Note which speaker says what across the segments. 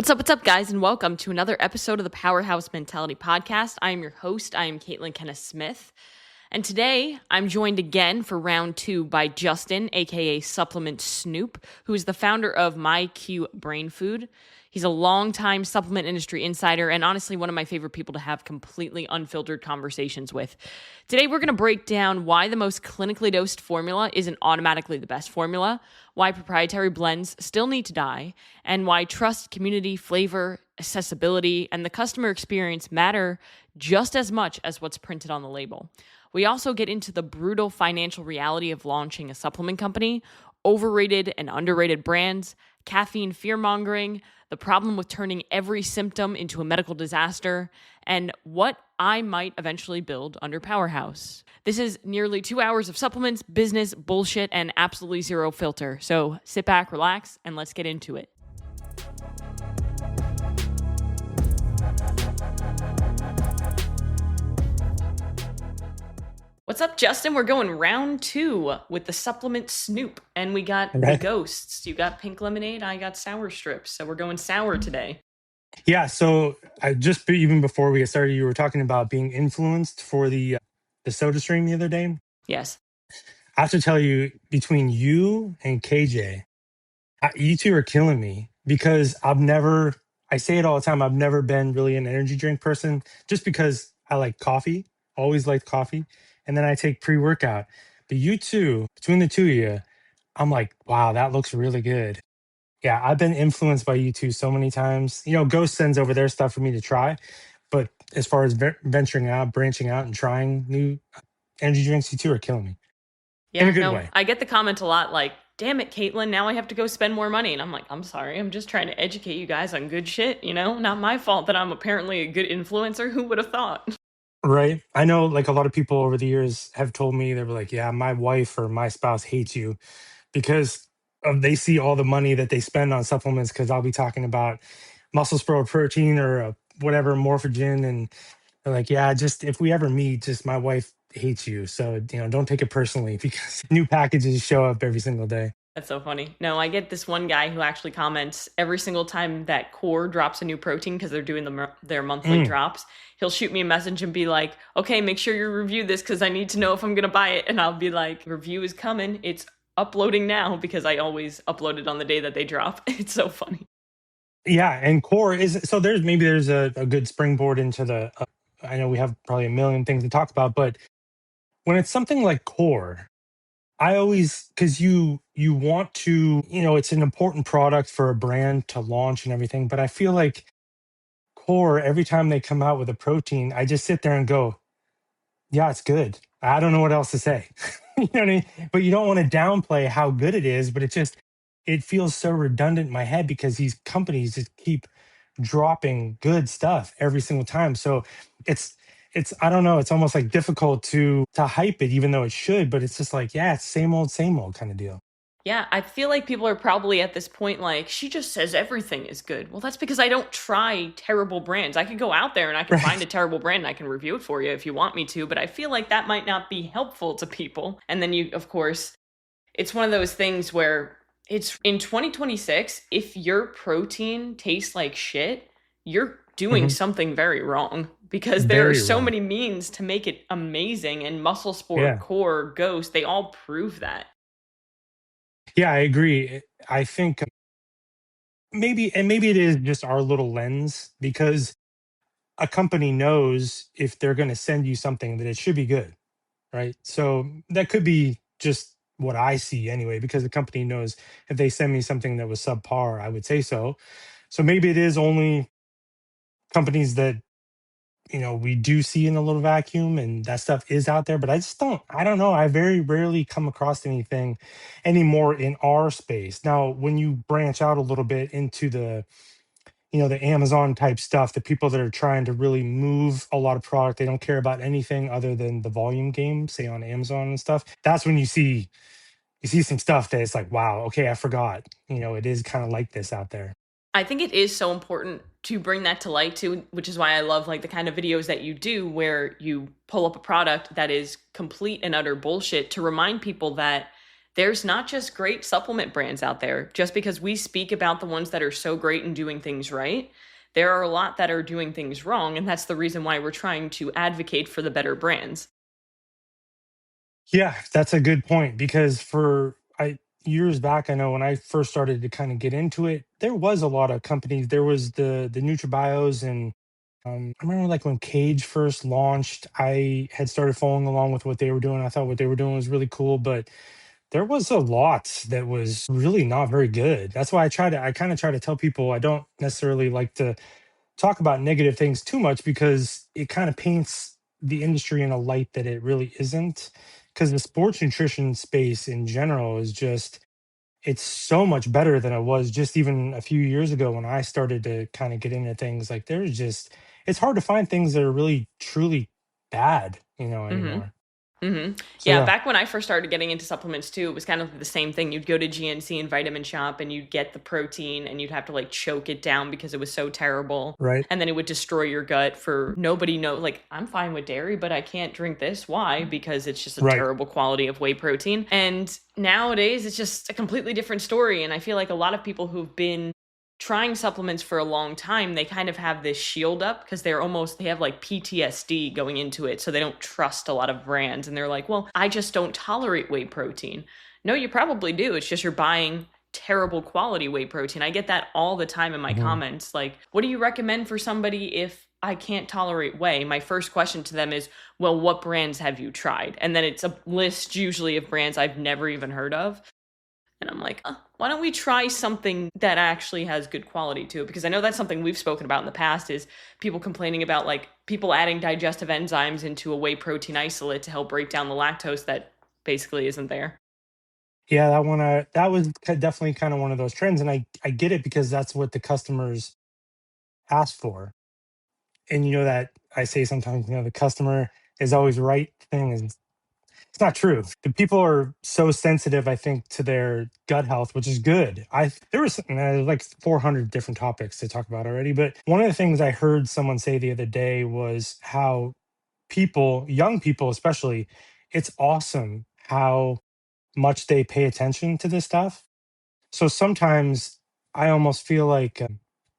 Speaker 1: What's up, guys, and welcome to another episode of the Powerhouse Mentality Podcast. I am your host. I am Caitlin Kenneth Smith. And today, I'm joined again for round 2 by Justin, aka Supplement Snoop, who is the founder of MyQ Brain Food. He's a longtime supplement industry insider and honestly one of my favorite people to have completely unfiltered conversations with. Today, we're going to break down why the most clinically dosed formula isn't automatically the best formula, why proprietary blends still need to die, and why trust, community, flavor, accessibility, and the customer experience matter just as much as what's printed on the label. We also get into the brutal financial reality of launching a supplement company, overrated and underrated brands, caffeine fear-mongering, the problem with turning every symptom into a medical disaster, and what I might eventually build under Powerhouse. This is nearly 2 hours of supplements, business, bullshit, and absolutely zero filter. So sit back, relax, and let's get into it. What's up, Justin? We're going round 2 with the supplement Snoop, and we got the ghosts. You got pink lemonade, I got sour strips, so we're going sour today.
Speaker 2: Yeah, so I just even before we get started, you were talking about being influenced for the soda stream the other day.
Speaker 1: Yes.
Speaker 2: I have to tell you, between you and KJ, you two are killing me because I say it all the time, I've never been really an energy drink person just because I like coffee, always liked coffee. And then I take pre-workout. But you two, between the two of you, I'm like, wow, that looks really good. Yeah, I've been influenced by you two so many times. You know, Ghost sends over their stuff for me to try. But as far as venturing out, branching out, and trying new energy drinks, you two are killing me.
Speaker 1: Yeah,
Speaker 2: in a good way.
Speaker 1: I get the comment a lot like, damn it, Caitlin, now I have to go spend more money. And I'm like, I'm sorry, I'm just trying to educate you guys on good shit, you know? Not my fault that I'm apparently a good influencer. Who would have thought?
Speaker 2: Right. I know like a lot of people over the years have told me, they were like, yeah, my wife or my spouse hates you because they see all the money that they spend on supplements because I'll be talking about muscle spur protein or whatever morphogen. And they're like, yeah, just if we ever meet, just my wife hates you. So, you know, don't take it personally because new packages show up every single day.
Speaker 1: That's so funny. No, I get this one guy who actually comments every single time that Core drops a new protein because they're doing their monthly drops. He'll shoot me a message and be like, okay, make sure you review this because I need to know if I'm going to buy it. And I'll be like, review is coming. It's uploading now because I always upload it on the day that they drop. It's so funny.
Speaker 2: Yeah. And Core is, so there's a good springboard into the, I know we have probably a million things to talk about, but when it's something like Core, I always, because you want to, you know, it's an important product for a brand to launch and everything, but I feel like Core, every time they come out with a protein, I just sit there and go, yeah, it's good. I don't know what else to say. You know what I mean? But you don't want to downplay how good it is, but it feels so redundant in my head because these companies just keep dropping good stuff every single time. So it's I don't know, it's almost like difficult to hype it even though it should, but it's just like, yeah, it's same old kind of deal.
Speaker 1: Yeah, I feel like people are probably at this point like, she just says everything is good. Well, that's because I don't try terrible brands. I could go out there and I can find a terrible brand and I can review it for you if you want me to, but I feel like that might not be helpful to people. And then you, of course, it's one of those things where it's in 2026, if your protein tastes like shit, you're doing something very wrong because there are so many means to make it amazing. And Muscle Sport, Core, Ghost, they all prove that.
Speaker 2: Yeah, I agree. I think maybe it is just our little lens because a company knows if they're going to send you something that it should be good, right? So that could be just what I see anyway, because the company knows if they send me something that was subpar, I would say so. So maybe it is only companies that, you know, we do see in a little vacuum and that stuff is out there, but I don't know. I very rarely come across anything anymore in our space. Now, when you branch out a little bit into the, you know, the Amazon type stuff, the people that are trying to really move a lot of product, they don't care about anything other than the volume game, say on Amazon and stuff. That's when you see some stuff that it's like, wow, okay, I forgot. You know, it is kind of like this out there.
Speaker 1: I think it is so important to bring that to light too, which is why I love like the kind of videos that you do where you pull up a product that is complete and utter bullshit to remind people that there's not just great supplement brands out there. Just because we speak about the ones that are so great and doing things right, there are a lot that are doing things wrong. And that's the reason why we're trying to advocate for the better brands.
Speaker 2: Yeah, that's a good point because for I years back, I know when I first started to kind of get into it, there was a lot of companies. There was the NutriBios, and I remember like when Cage first launched, I had started following along with what they were doing. I thought what they were doing was really cool, but there was a lot that was really not very good. That's why I kind of try to tell people I don't necessarily like to talk about negative things too much because it kind of paints the industry in a light that it really isn't. Because the sports nutrition space in general is just, it's so much better than it was just even a few years ago when I started to kind of get into things. Like there's just, it's hard to find things that are really truly bad,
Speaker 1: Hmm.
Speaker 2: anymore. So
Speaker 1: Yeah,
Speaker 2: yeah,
Speaker 1: back when I first started getting into supplements too, it was kind of the same thing. You'd go to GNC and Vitamin Shop and you'd get the protein and you'd have to like choke it down because it was so terrible.
Speaker 2: right,
Speaker 1: And then it would destroy your gut for nobody know like I'm fine with dairy, but I can't drink this. Why? Because it's just a
Speaker 2: right.
Speaker 1: terrible quality of whey protein. And nowadays it's just a completely different story. And I feel like a lot of people who've been trying supplements for a long time, they kind of have this shield up because they have like PTSD going into it. So they don't trust a lot of brands. And they're like, well, I just don't tolerate whey protein. No, you probably do. It's just you're buying terrible quality whey protein. I get that all the time in my
Speaker 2: Mhm.
Speaker 1: comments. Like, what do you recommend for somebody if I can't tolerate whey? My first question to them is, well, what brands have you tried? And then it's a list usually of brands I've never even heard of. And I'm like, why don't we try something that actually has good quality to it? Because I know that's something we've spoken about in the past is people complaining about like people adding digestive enzymes into a whey protein isolate to help break down the lactose that basically isn't there.
Speaker 2: Yeah, that was definitely kind of one of those trends, and I get it because that's what the customers asked for. And that I say sometimes, the customer is always right thing is it's not true. The people are so sensitive, I think, to their gut health, which is good. There was like 400 different topics to talk about already, but one of the things I heard someone say the other day was how people, young people especially, it's awesome how much they pay attention to this stuff. So sometimes I almost feel like,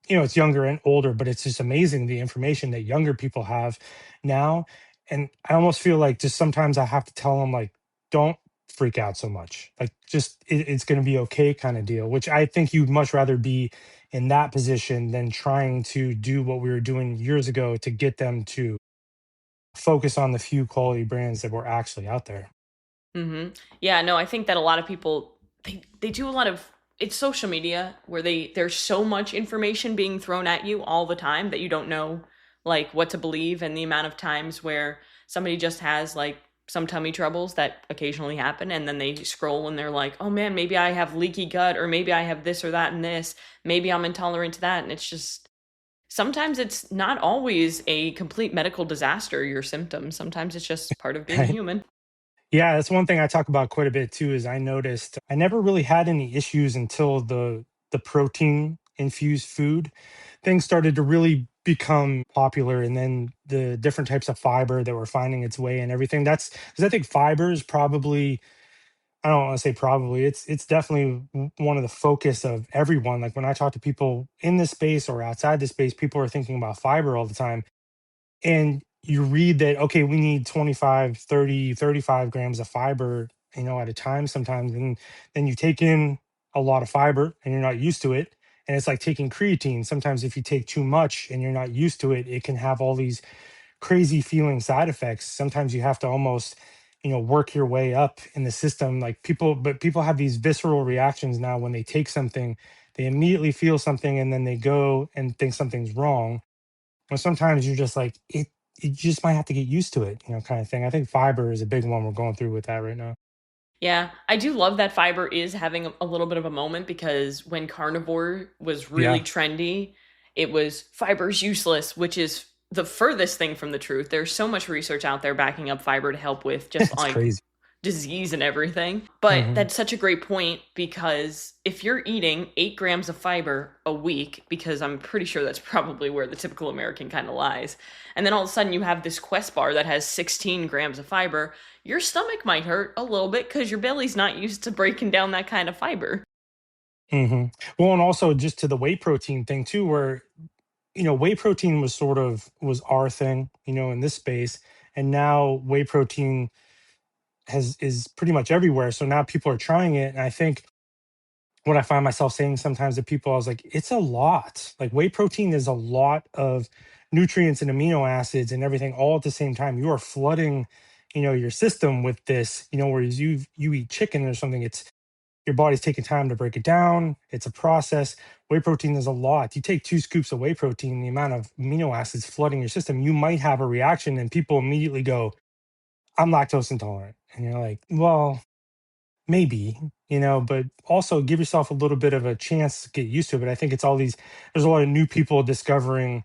Speaker 2: it's younger and older, but it's just amazing the information that younger people have now. And I almost feel like just sometimes I have to tell them, like, don't freak out so much. Like, just it's going to be okay kind of deal, which I think you'd much rather be in that position than trying to do what we were doing years ago to get them to focus on the few quality brands that were actually out there.
Speaker 1: Hmm. Yeah, no, I think that a lot of people they do a lot of it's social media where there's so much information being thrown at you all the time that you don't know like what to believe and the amount of times where somebody just has like some tummy troubles that occasionally happen and then they scroll and they're like, "Oh man, maybe I have leaky gut or maybe I have this or that and this. Maybe I'm intolerant to that." And it's just sometimes it's not always a complete medical disaster your symptoms. Sometimes it's just part of being a human.
Speaker 2: Yeah, that's one thing I talk about quite a bit too. Is I noticed I never really had any issues until the protein infused food things started to really become popular, and then the different types of fiber that were finding its way and everything. That's because I think fiber is probably, I don't want to say probably, it's definitely one of the focus of everyone. Like when I talk to people in this space or outside this space, people are thinking about fiber all the time, and you read that, okay, we need 25, 30, 35 grams of fiber, at a time sometimes, and then you take in a lot of fiber and you're not used to it, and it's like taking creatine. Sometimes if you take too much and you're not used to it, it can have all these crazy feeling side effects. Sometimes you have to almost, work your way up in the system. Like people have these visceral reactions now when they take something, they immediately feel something and then they go and think something's wrong. Well, sometimes you're just like, you just might have to get used to it, kind of thing. I think fiber is a big one we're going through with that right now.
Speaker 1: Yeah, I do love that fiber is having a little bit of a moment because when carnivore was really
Speaker 2: Yeah,
Speaker 1: trendy, it was fiber's useless, which is the furthest thing from the truth. There's so much research out there backing up fiber to help with just
Speaker 2: it's
Speaker 1: like
Speaker 2: crazy.
Speaker 1: disease and everything. But
Speaker 2: Hmm.
Speaker 1: that's such a great point because if you're eating 8 grams of fiber a week, because I'm pretty sure that's probably where the typical American kind of lies, and then all of a sudden you have this Quest bar that has 16 grams of fiber, your stomach might hurt a little bit because your belly's not used to breaking down that kind of fiber.
Speaker 2: Hmm. Well, and also just to the whey protein thing too, where whey protein was our thing, in this space, and now whey protein has is pretty much everywhere. So now people are trying it, and I think what I find myself saying sometimes to people, I was like, it's a lot. Like whey protein is a lot of nutrients and amino acids and everything all at the same time. You are flooding, your system with this. Whereas you eat chicken or something, it's your body's taking time to break it down. It's a process. Whey protein is a lot. You take 2 scoops of whey protein, the amount of amino acids flooding your system, you might have a reaction, and people immediately go, "I'm lactose intolerant," and you're like, "Well, maybe." But also give yourself a little bit of a chance to get used to it. But I think it's all these. There's a lot of new people discovering,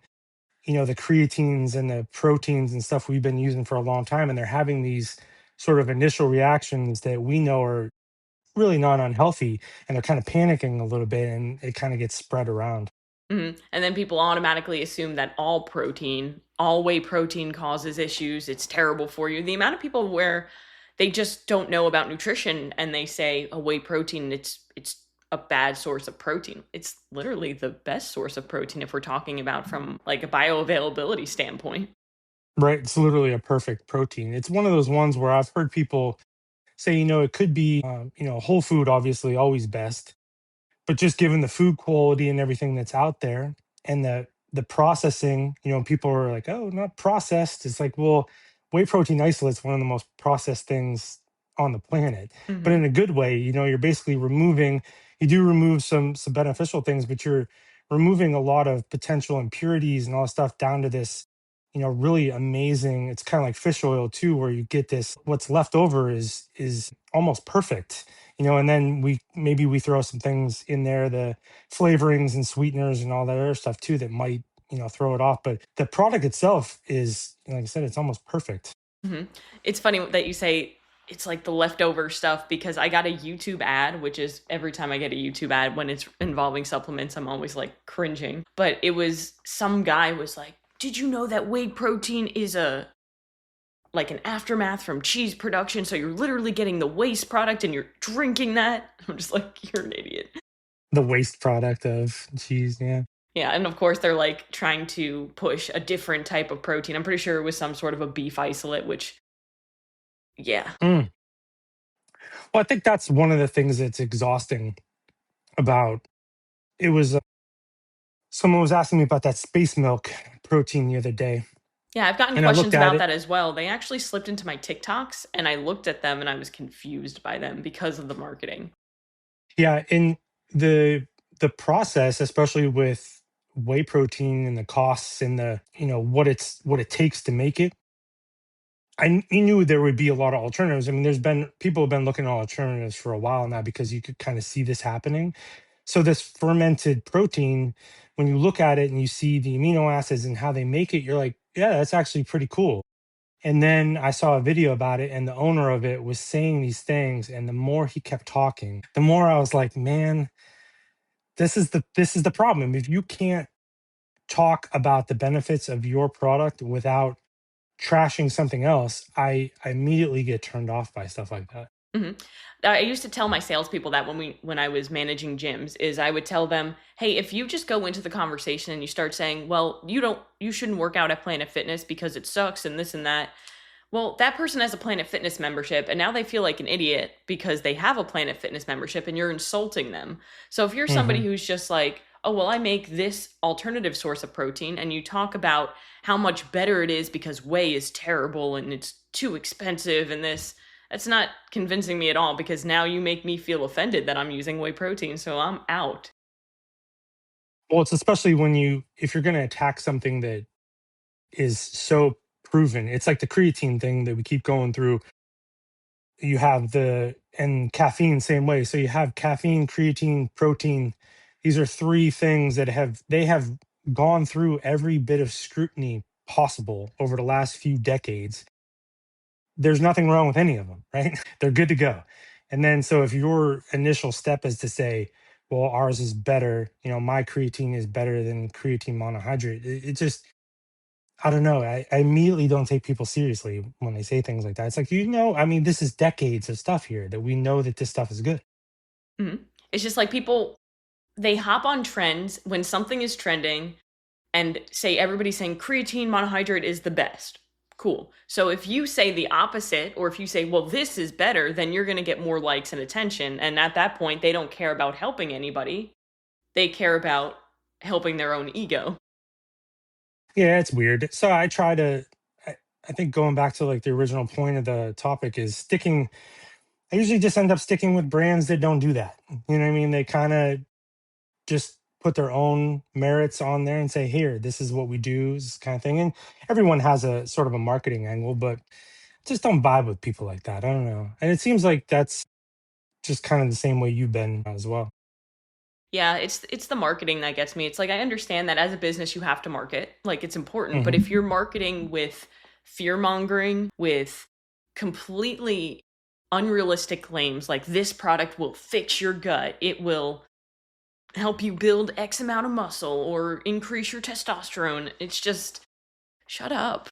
Speaker 2: the creatines and the proteins and stuff we've been using for a long time, and they're having these sort of initial reactions that we know are really not unhealthy, and they're kind of panicking a little bit, and it kind of gets spread around.
Speaker 1: And then people automatically assume that all whey protein causes issues. It's terrible for you. The amount of people where they just don't know about nutrition and they say a whey protein, it's a bad source of protein. It's literally the best source of protein if we're talking about from like a bioavailability standpoint.
Speaker 2: Right, it's literally a perfect protein. It's one of those ones where I've heard people say, it could be whole food, obviously always best, but just given the food quality and everything that's out there, and the processing, people are like, "Oh, not processed." It's like, well, whey protein isolate is one of the most processed things on the planet, but in
Speaker 1: Hmm.
Speaker 2: a good way. You're basically removing. You do remove some beneficial things, but you're removing a lot of potential impurities and all this stuff down to this, really amazing. It's kind of like fish oil too, where you get this. What's left over is almost perfect. And then we throw some things in there, the flavorings and sweeteners and all that other stuff too, that might, throw it off. But the product itself is, like I said, it's almost perfect.
Speaker 1: Hmm. It's funny that you say it's like the leftover stuff because I got a YouTube ad, which is every time I get a YouTube ad when it's involving supplements, I'm always like cringing. But it was some guy was like, "Did you know that whey protein is a like an aftermath from cheese production? So you're literally getting the waste product and you're drinking that." I'm just like, "You're an idiot."
Speaker 2: The waste product of cheese. Yeah.
Speaker 1: Yeah, and of course they're like trying to push a different type of protein. I'm pretty sure it was some sort of a beef isolate, which yeah.
Speaker 2: Mm. Well, I think that's one of the things that's exhausting about it. Was someone was asking me about that space milk protein the other day,
Speaker 1: Yeah, I've gotten
Speaker 2: and I looked
Speaker 1: questions
Speaker 2: at
Speaker 1: about
Speaker 2: it.
Speaker 1: that as well. They actually slipped into my TikToks and I looked at them and I was confused by them because of the marketing.
Speaker 2: Yeah, in the the process, especially with whey protein and the costs and the what it takes to make it, knew there would be a lot of alternatives. I mean, there's been people have been looking at alternatives for a while now because you could kind of see this happening. So this fermented protein, when you look at it and you see the amino acids and how they make it, you're like, yeah, that's actually pretty cool. And then I saw a video about it, and the owner of it was saying these things. And the more he kept talking, the more I was like, man, this is the problem. If you can't talk about the benefits of your product without trashing something else, I immediately get turned off by stuff like that.
Speaker 1: Hmm. I used to tell my salespeople that when I was managing gyms, is I would tell them, hey, if you just go into the conversation and you start saying, well, you shouldn't work out at Planet Fitness because it sucks and this and that. Well, that person has a Planet Fitness membership, and now they feel like an idiot because they have a Planet Fitness membership and you're insulting them. So if you're somebody
Speaker 2: Hmm.
Speaker 1: who's just like, oh, well, I make this alternative source of protein, and you talk about how much better it is because whey is terrible and it's too expensive and this, that's not convincing me at all because now you make me feel offended that I'm using whey protein, so I'm out.
Speaker 2: Well, it's especially when if you're going to attack something that is so proven. It's like the creatine thing that we keep going through. You have and caffeine same way. So you have caffeine, creatine, protein. These are three things that have gone through every bit of scrutiny possible over the last few decades. there's nothing wrong with any of them, right? They're good to go. And then so if your initial step is to say, well, ours is better, my creatine is better than creatine monohydrate, it just, I don't know. I immediately don't take people seriously when they say things like that. It's like, I mean, this is decades of stuff here that we know that this stuff is good.
Speaker 1: Mhm. It's just like people, they hop on trends when something is trending and say everybody's saying creatine monohydrate is the best. Cool. So if you say the opposite, or if you say, well, this is better, then you're going to get more likes and attention. And at that point, they don't care about helping anybody. They care about helping their own ego.
Speaker 2: Yeah, it's weird. So I try to, I think going back to like the original point of the topic is sticking. I usually just end up sticking with brands that don't do that. You know what I mean? They kind of just put their own merits on there and say, here, this is what we do, this kind of thing. And everyone has a sort of a marketing angle, but just don't vibe with people like that. I don't know. And it seems like that's just kind of the same way you've been as well.
Speaker 1: Yeah, it's the marketing that gets me. It's like I understand that as a business you have to market, like it's important, but
Speaker 2: Hmm.
Speaker 1: if you're marketing with fear mongering, with completely unrealistic claims like this product will fix your gut, it will help you build X amount of muscle or increase your testosterone, it's just shut up.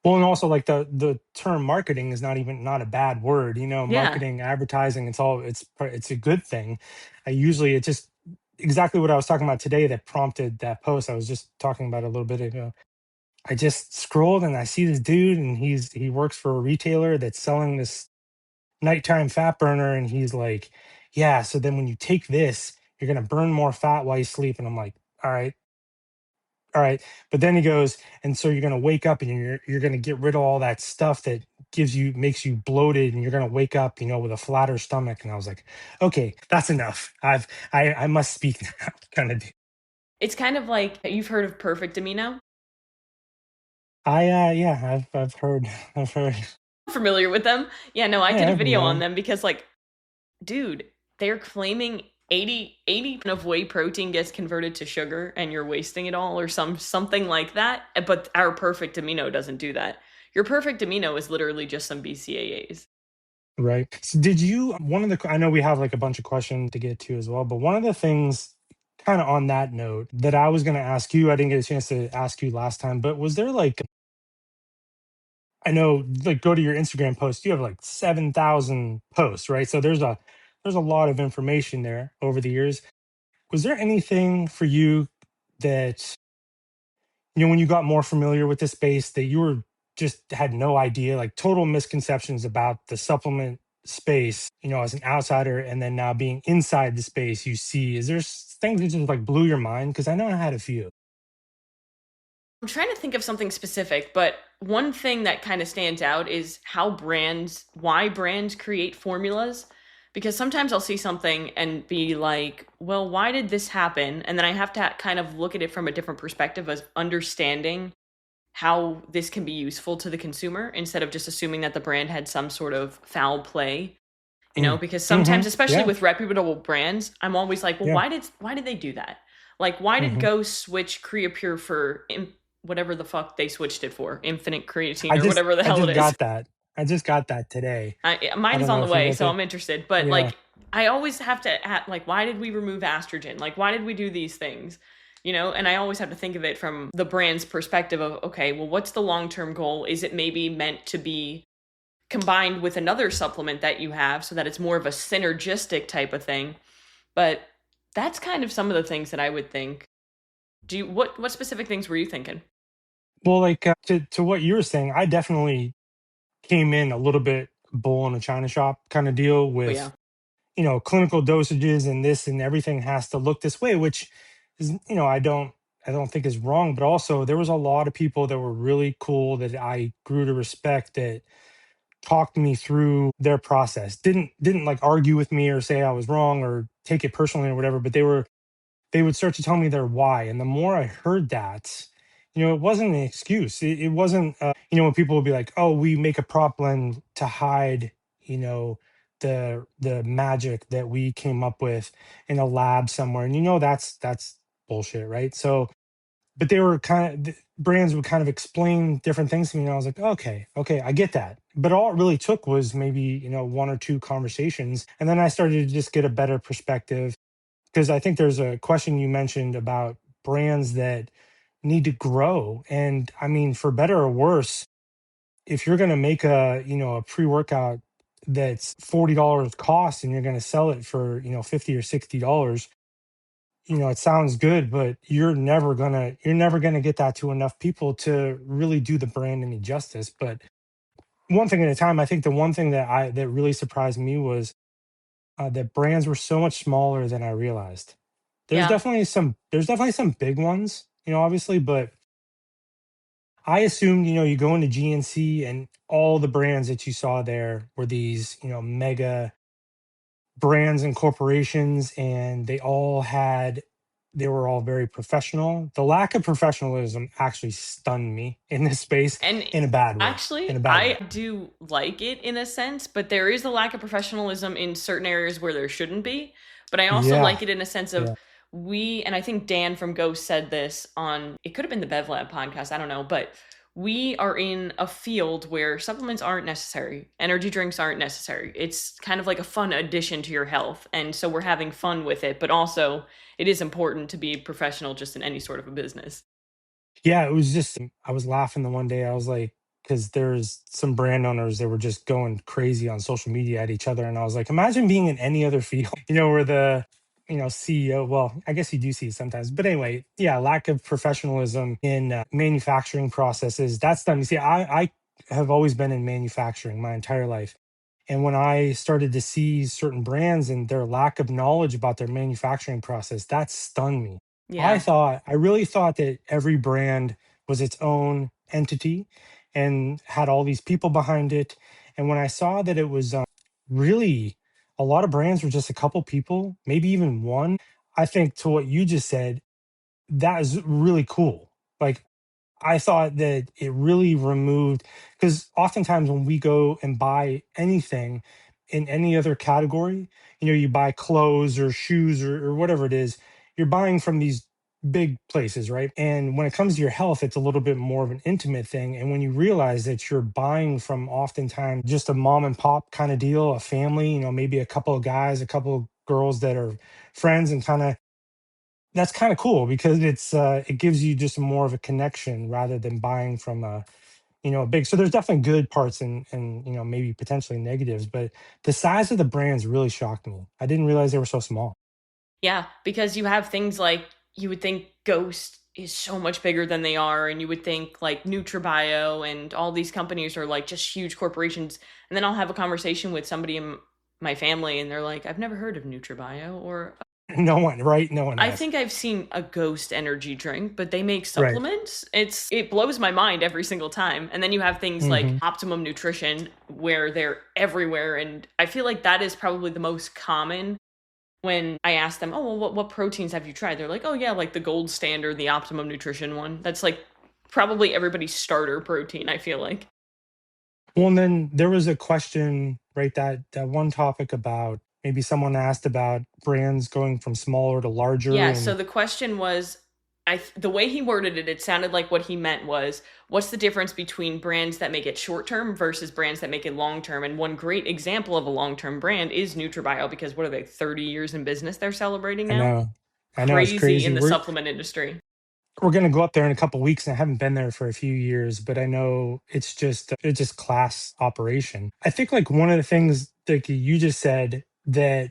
Speaker 2: Well, and also like the term marketing is not even not a bad word.
Speaker 1: Yeah.
Speaker 2: Marketing, advertising, it's a good thing. I usually it's just exactly what I was talking about today that prompted that post. I was just talking about it a little bit ago. I just scrolled and I see this dude and he works for a retailer that's selling this nighttime fat burner and he's like, yeah, so then when you take this, you're gonna burn more fat while you sleep. And I'm like, all right, all right. But then he goes, and so you're gonna wake up and you're gonna get rid of all that stuff that makes you bloated, and you're gonna wake up, with a flatter stomach. And I was like, okay, that's enough. I must speak now, kind of.
Speaker 1: It's kind of like you've heard of Perfect Amino.
Speaker 2: Yeah, I've heard I've heard.
Speaker 1: Familiar with them? Yeah, no, I did
Speaker 2: Yeah,
Speaker 1: a
Speaker 2: I've
Speaker 1: video on
Speaker 2: known.
Speaker 1: them because like dude, they're claiming 80 of whey protein gets converted to sugar and you're wasting it all or something like that. But our perfect amino doesn't do that. Your perfect amino is literally just some BCAAs.
Speaker 2: Right. So did you one of the I know we have like a bunch of questions to get to as well, but one of the things kind of on that note that I was going to ask you, I didn't get a chance to ask you last time, but was there like I know like go to your Instagram post, you have like 7,000 posts, right? So there's a lot of information there over the years. Was there anything for you that when you got more familiar with the space that you were just had no idea, like total misconceptions about the supplement space, as an outsider, and then now being inside the space, you see, is there things that just like blew your mind? Because I know I had a few.
Speaker 1: I'm trying to think of something specific, but one thing that kind of stands out is why brands create formulas. Because sometimes I'll see something and be like, well, why did this happen? And then I have to kind of look at it from a different perspective of understanding how this can be useful to the consumer instead of just assuming that the brand had some sort of foul play,
Speaker 2: Mm.
Speaker 1: because
Speaker 2: Hmm.
Speaker 1: sometimes, especially
Speaker 2: Yeah.
Speaker 1: with reputable brands, I'm always like, well,
Speaker 2: Yeah.
Speaker 1: why did they do that? Like, why did
Speaker 2: Hmm.
Speaker 1: Go switch Creapure for whatever the fuck they switched it for, Infinite
Speaker 2: I
Speaker 1: Creatine or
Speaker 2: just
Speaker 1: whatever the
Speaker 2: I
Speaker 1: hell it
Speaker 2: just
Speaker 1: is?
Speaker 2: got that. I just got that today. I
Speaker 1: Mine is
Speaker 2: don't
Speaker 1: on
Speaker 2: know
Speaker 1: the
Speaker 2: if you
Speaker 1: way,
Speaker 2: got
Speaker 1: so
Speaker 2: that.
Speaker 1: I'm interested. But
Speaker 2: Yeah.
Speaker 1: like, I always have to like, why did we remove estrogen? Like, why did we do these things? And I always have to think of it from the brand's perspective of, okay, well, what's the long term goal? Is it maybe meant to be combined with another supplement that you have so that it's more of a synergistic type of thing? But that's kind of some of the things that I would think. What specific things were you thinking?
Speaker 2: Well, like to what you were saying, I definitely came in a little bit bull in a china shop kind of deal
Speaker 1: Oh yeah.
Speaker 2: with clinical dosages and this and everything has to look this way, which is I don't think is wrong, but also there was a lot of people that were really cool that I grew to respect that talked me through their process, didn't like argue with me or say I was wrong or take it personally or whatever, but they would start to tell me their why. And the more I heard that, it wasn't an excuse. It wasn't, when people would be like, oh, we make a prop blend to hide, the magic that we came up with in a lab somewhere. And that's bullshit, right? So but they were brands would kind of explain different things to me, and I was like, okay, okay, I get that. But all it really took was maybe, one or two conversations, and then I started to just get a better perspective. Because I think there's a question you mentioned about brands that need to grow, and I mean, for better or worse, if you're going to make a pre-workout that's $40 cost and you're going to sell it for 50 or $60, it sounds good, but you're never gonna get that to enough people to really do the brand any justice. But one thing at a time. I think the one thing that really surprised me was that brands were so much smaller than I realized.
Speaker 1: Yeah.
Speaker 2: There's definitely some big ones, obviously, but I assumed, you go into GNC and all the brands that you saw there were these, mega brands and corporations, and they were all very professional. The lack of professionalism actually stunned me in this space,
Speaker 1: And
Speaker 2: in a bad way. In a
Speaker 1: actually,
Speaker 2: bad
Speaker 1: I
Speaker 2: way.
Speaker 1: do like it in a sense, but there is a lack of professionalism in certain areas where there shouldn't be. But I also
Speaker 2: Yeah.
Speaker 1: like it in a sense of
Speaker 2: Yeah.
Speaker 1: and I think Dan from Ghost said this on, it could have been the Bev Lab podcast, I don't know, but we are in a field where supplements aren't necessary, energy drinks aren't necessary. It's kind of like a fun addition to your health. And so we're having fun with it, but also it is important to be professional just in any sort of a business.
Speaker 2: Yeah, it was just I was laughing the one day. I was like, because there's some brand owners that were just going crazy on social media at each other, and I was like, imagine being in any other field, where the CEO. Well, I guess you do see it sometimes, but anyway, yeah, lack of professionalism in manufacturing processes. That's done. You see, I have always been in manufacturing my entire life, and when I started to see certain brands and their lack of knowledge about their manufacturing process, that stunned me.
Speaker 1: Yeah.
Speaker 2: I really thought that every brand was its own entity and had all these people behind it. And when I saw that it was really a lot of brands were just a couple people, maybe even one, I think to what you just said, that is really cool. Like, I thought that it really removed, because oftentimes when we go and buy anything in any other category, you buy clothes or shoes or whatever it is, you're buying from these big places, right? And when it comes to your health, it's a little bit more of an intimate thing. And when you realize that you're buying from oftentimes just a mom and pop kind of deal, a family, maybe a couple of guys, a couple of girls that are friends, and kind of that's kind of cool because it gives you just more of a connection rather than buying from a big. So there's definitely good parts and maybe potentially negatives, but the size of the brands really shocked me. I didn't realize they were so small.
Speaker 1: Yeah, because you have things like, you would think Ghost is so much bigger than they are, and you would think like NutriBio and all these companies are like just huge corporations. And then I'll have a conversation with somebody in my family, and they're like, "I've never heard of NutriBio," or
Speaker 2: No one, right? No one
Speaker 1: "I
Speaker 2: has.
Speaker 1: think I've seen a Ghost energy drink, but they make
Speaker 2: Right.
Speaker 1: supplements." It blows my mind every single time. And then you have things like
Speaker 2: Hmm.
Speaker 1: Optimum Nutrition where they're everywhere, and I feel like that is probably the most common. When I ask them, "Oh, well, what proteins have you tried?" They're like, "Oh, yeah, like the gold standard, the Optimum Nutrition one." That's like probably everybody's starter protein, I feel like.
Speaker 2: Well, and then there was a question, right? That one topic about maybe someone asked about brands going from smaller to larger,
Speaker 1: Yeah, so
Speaker 2: and
Speaker 1: the question was, the way he worded it, it sounded like what he meant was, what's the difference between brands that make it short term versus brands that make it long term? And one great example of a long term brand is NutriBio, because what are they, 30 years in business they're celebrating
Speaker 2: I
Speaker 1: now?
Speaker 2: know, I know it's
Speaker 1: Crazy in
Speaker 2: crazy.
Speaker 1: the
Speaker 2: We're
Speaker 1: supplement industry.
Speaker 2: we're gonna go up there in a couple weeks, and I haven't been there for a few years, but I know it's just class operation. I think like one of the things that you just said that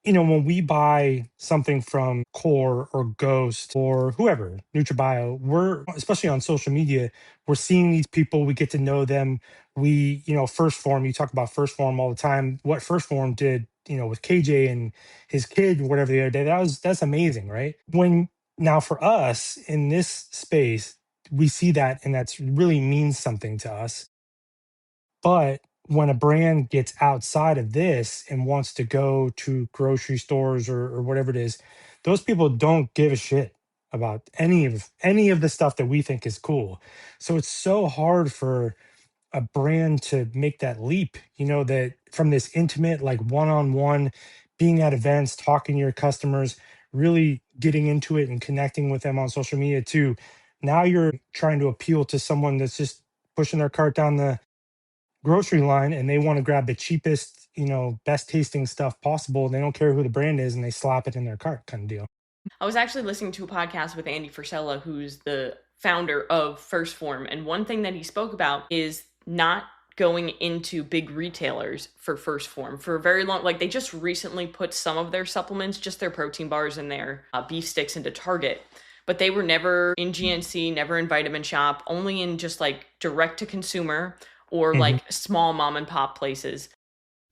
Speaker 2: when we buy something from Core or Ghost or whoever, NutriBio, we're especially on social media, we're seeing these people, we get to know them. First Form, you talk about First Form all the time. What First Form did, with KJ and his kid, whatever the other day, that's amazing, right? When now for us in this space, we see that and that's really means something to us. But when a brand gets outside of this and wants to go to grocery stores or whatever it is, those people don't give a shit about any of the stuff that we think is cool. So it's so hard for a brand to make that leap, that from this intimate, like one-on-one, being at events, talking to your customers, really getting into it and connecting with them on social media, to now you're trying to appeal to someone that's just pushing their cart down the grocery line and they want to grab the cheapest, best tasting stuff possible. They don't care who the brand is and they slap it in their cart, kind of deal.
Speaker 1: I was actually listening to a podcast with Andy Frisella, who's the founder of First Form, and one thing that he spoke about is not going into big retailers for First Form for a very long. Like, they just recently put some of their supplements, just their protein bars and their beef sticks, into Target, but they were never in GNC, never in Vitamin Shop, only in just like direct to consumer or
Speaker 2: Hmm.
Speaker 1: like small mom and pop places.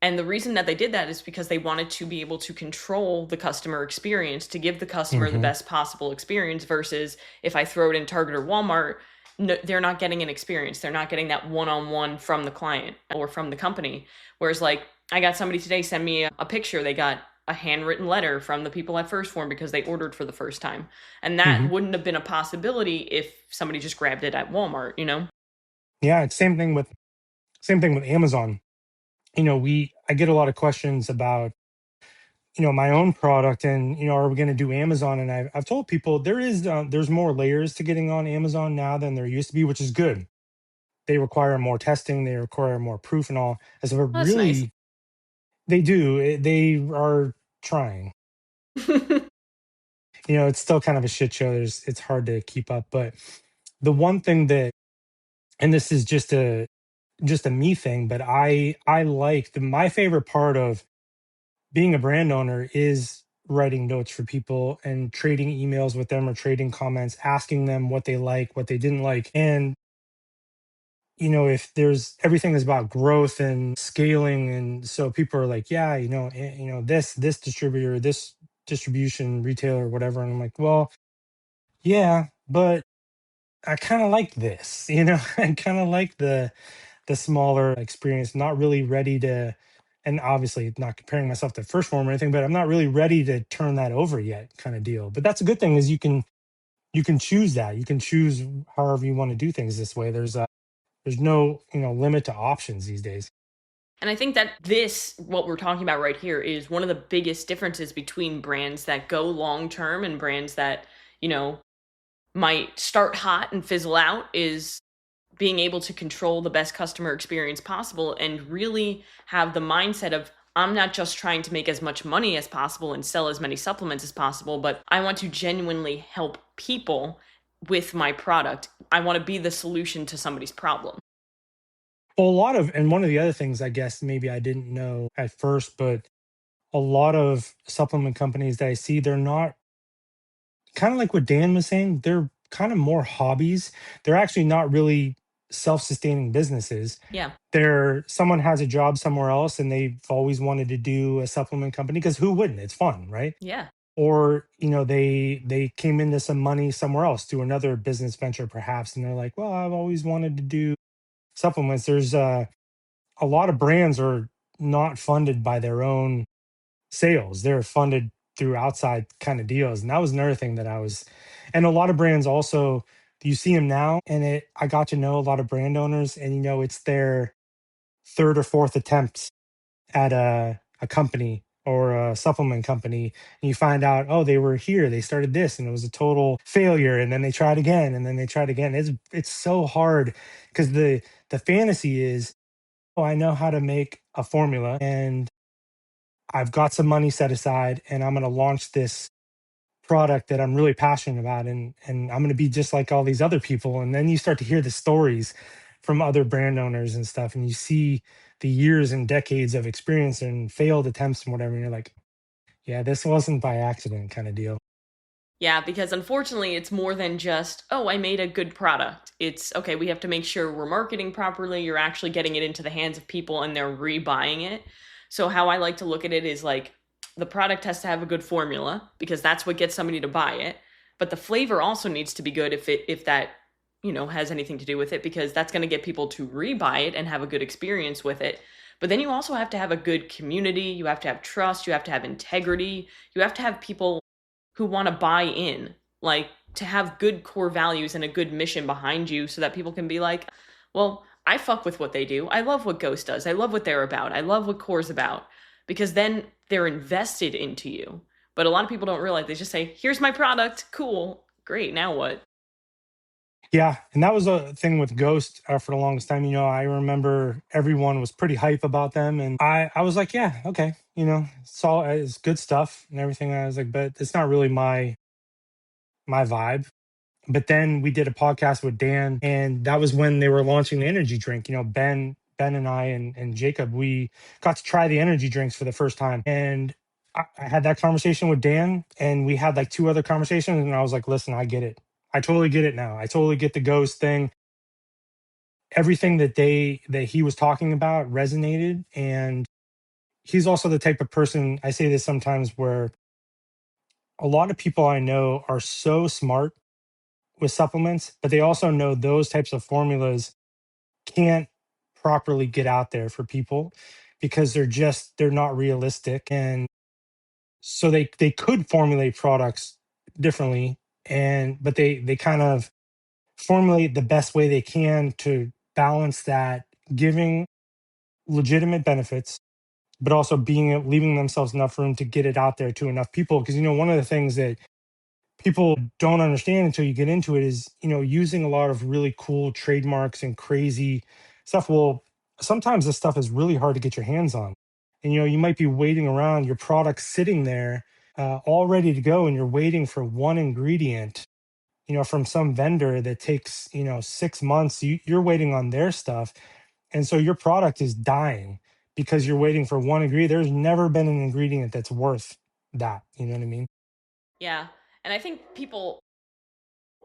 Speaker 1: And the reason that they did that is because they wanted to be able to control the customer experience, to give the customer the
Speaker 2: Hmm.
Speaker 1: best possible experience, versus if I throw it in Target or Walmart, no, they're not getting an experience. They're not getting that one-on-one from the client or from the company. Whereas, like, I got somebody today send me a picture. They got a handwritten letter from the people at First Form because they ordered for the first time. And that
Speaker 2: Hmm.
Speaker 1: wouldn't have been a possibility if somebody just grabbed it at Walmart, you know?
Speaker 2: Yeah, it's same thing with Amazon. I get a lot of questions about, my own product, and are we going to do Amazon? And I've told people there's more layers to getting on Amazon now than there used to be, which is good. They require more testing, they require more proof and all. As a
Speaker 1: Well, that's nice.
Speaker 2: really, they do. They are trying. It's still kind of a shit show. It's hard to keep up. But the one thing that, and this is just a me thing, but I like my favorite part of being a brand owner is writing notes for people and trading emails with them or trading comments, asking them what they like, what they didn't like. And if there's everything is about growth and scaling, and so people are like, yeah, this distributor, this distribution retailer, whatever. And I'm like, well, yeah, but I kind of like this, I kind of like the smaller experience, not really ready to, and obviously not comparing myself to First Form or anything, but I'm not really ready to turn that over yet, kind of deal. But that's a good thing, is you can choose that. You can choose however you want to do things this way. There's no, limit to options these days.
Speaker 1: And I think that what we're talking about right here, is one of the biggest differences between brands that go long term and brands that, you know, might start hot and fizzle out, is being able to control the best customer experience possible and really have the mindset of, I'm not just trying to make as much money as possible and sell as many supplements as possible, but I want to genuinely help people with my product. I want to be the solution to somebody's problem.
Speaker 2: Well, and one of the other things I guess maybe I didn't know at first, but a lot of supplement companies that I see, they're not, kind of like what Dan was saying, they're kind of more hobbies. They're actually not really self-sustaining businesses.
Speaker 1: Yeah.
Speaker 2: Someone has a job somewhere else and they've always wanted to do a supplement company, because who wouldn't? It's fun, right?
Speaker 1: Yeah.
Speaker 2: Or they came into some money somewhere else, do another business venture perhaps, and they're like, well, I've always wanted to do supplements. There's a lot of brands are not funded by their own sales. They're funded through outside kind of deals. And that was another thing that and a lot of brands also, you see them now, and I got to know a lot of brand owners, and it's their third or fourth attempt at a company or a supplement company. And you find out, oh, they were here, they started this, and it was a total failure. And then they tried again, and then they tried again. It's so hard, because the fantasy is, oh, I know how to make a formula, and I've got some money set aside, and I'm going to launch this product that I'm really passionate about, and I'm going to be just like all these other people. And then you start to hear the stories from other brand owners and stuff, and you see the years and decades of experience and failed attempts and whatever, and you're like, yeah, this wasn't by accident, kind of deal.
Speaker 1: Yeah, because unfortunately, it's more than just, oh, I made a good product. It's, okay, we have to make sure we're marketing properly. You're actually getting it into the hands of people and they're rebuying it. So, how I like to look at it is like, the product has to have a good formula because that's what gets somebody to buy it. But the flavor also needs to be good, if that, has anything to do with it, because that's going to get people to rebuy it and have a good experience with it. But then you also have to have a good community. You have to have trust. You have to have integrity. You have to have people who want to buy in, like, to have good core values and a good mission behind you, so that people can be like, well, I fuck with what they do. I love what Ghost does. I love what they're about. I love what Core's about. Because then they're invested into you. But a lot of people don't realize, they just say, here's my product, cool, great, now what?
Speaker 2: Yeah, and that was a thing with Ghost for the longest time. I remember everyone was pretty hype about them, and I was like, yeah, okay, it's good stuff and everything. I was like, but it's not really my vibe. But then we did a podcast with Dan, and that was when they were launching the energy drink. Ben and I and Jacob, we got to try the energy drinks for the first time, and I had that conversation with Dan, and we had like two other conversations, and I was like, listen, I get it. I totally get it now. I totally get the ghost thing. Everything that he was talking about resonated, and he's also the type of person, I say this sometimes, where a lot of people I know are so smart with supplements, but they also know those types of formulas can't properly get out there for people because they're not realistic. And so they could formulate products differently, and but they kind of formulate the best way they can to balance that, giving legitimate benefits, but also being leaving themselves enough room to get it out there to enough people. Because one of the things that people don't understand until you get into it is, using a lot of really cool trademarks and crazy stuff. Well, sometimes this stuff is really hard to get your hands on. And, you might be waiting around, your product sitting there all ready to go, and you're waiting for one ingredient, from some vendor that takes, 6 months. You're waiting on their stuff. And so your product is dying because you're waiting for one ingredient. There's never been an ingredient that's worth that. You know what I mean?
Speaker 1: Yeah. And I think people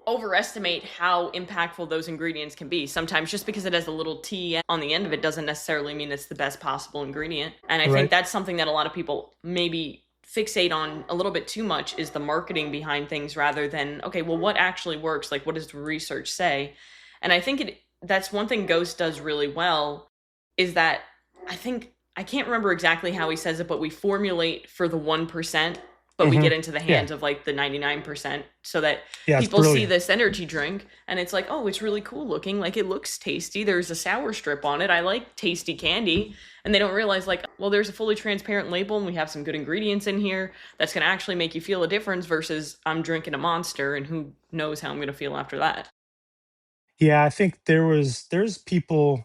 Speaker 1: overestimate how impactful those ingredients can be. Sometimes just because it has a little T on the end of it doesn't necessarily mean it's the best possible ingredient. And I think
Speaker 2: Right.
Speaker 1: that's something that a lot of people maybe fixate on a little bit too much, is the marketing behind things rather than, okay, well, what actually works? Like, what does the research say? And I think that's one thing Ghost does really well, is that I think, I can't remember exactly how he says it, but we formulate for the 1%, but we
Speaker 2: Hmm.
Speaker 1: get into the
Speaker 2: Yeah.
Speaker 1: hands of like the 99%, so that
Speaker 2: Yeah. It's
Speaker 1: people see
Speaker 2: brilliant.
Speaker 1: this energy drink and it's like, oh, it's really cool looking, like it looks tasty, there's a sour strip on it, I like tasty candy. And they don't realize, like, well, there's a fully transparent label and we have some good ingredients in here that's going to actually make you feel a difference, versus I'm drinking a Monster and who knows how I'm going to feel after that.
Speaker 2: Yeah. I think there's people,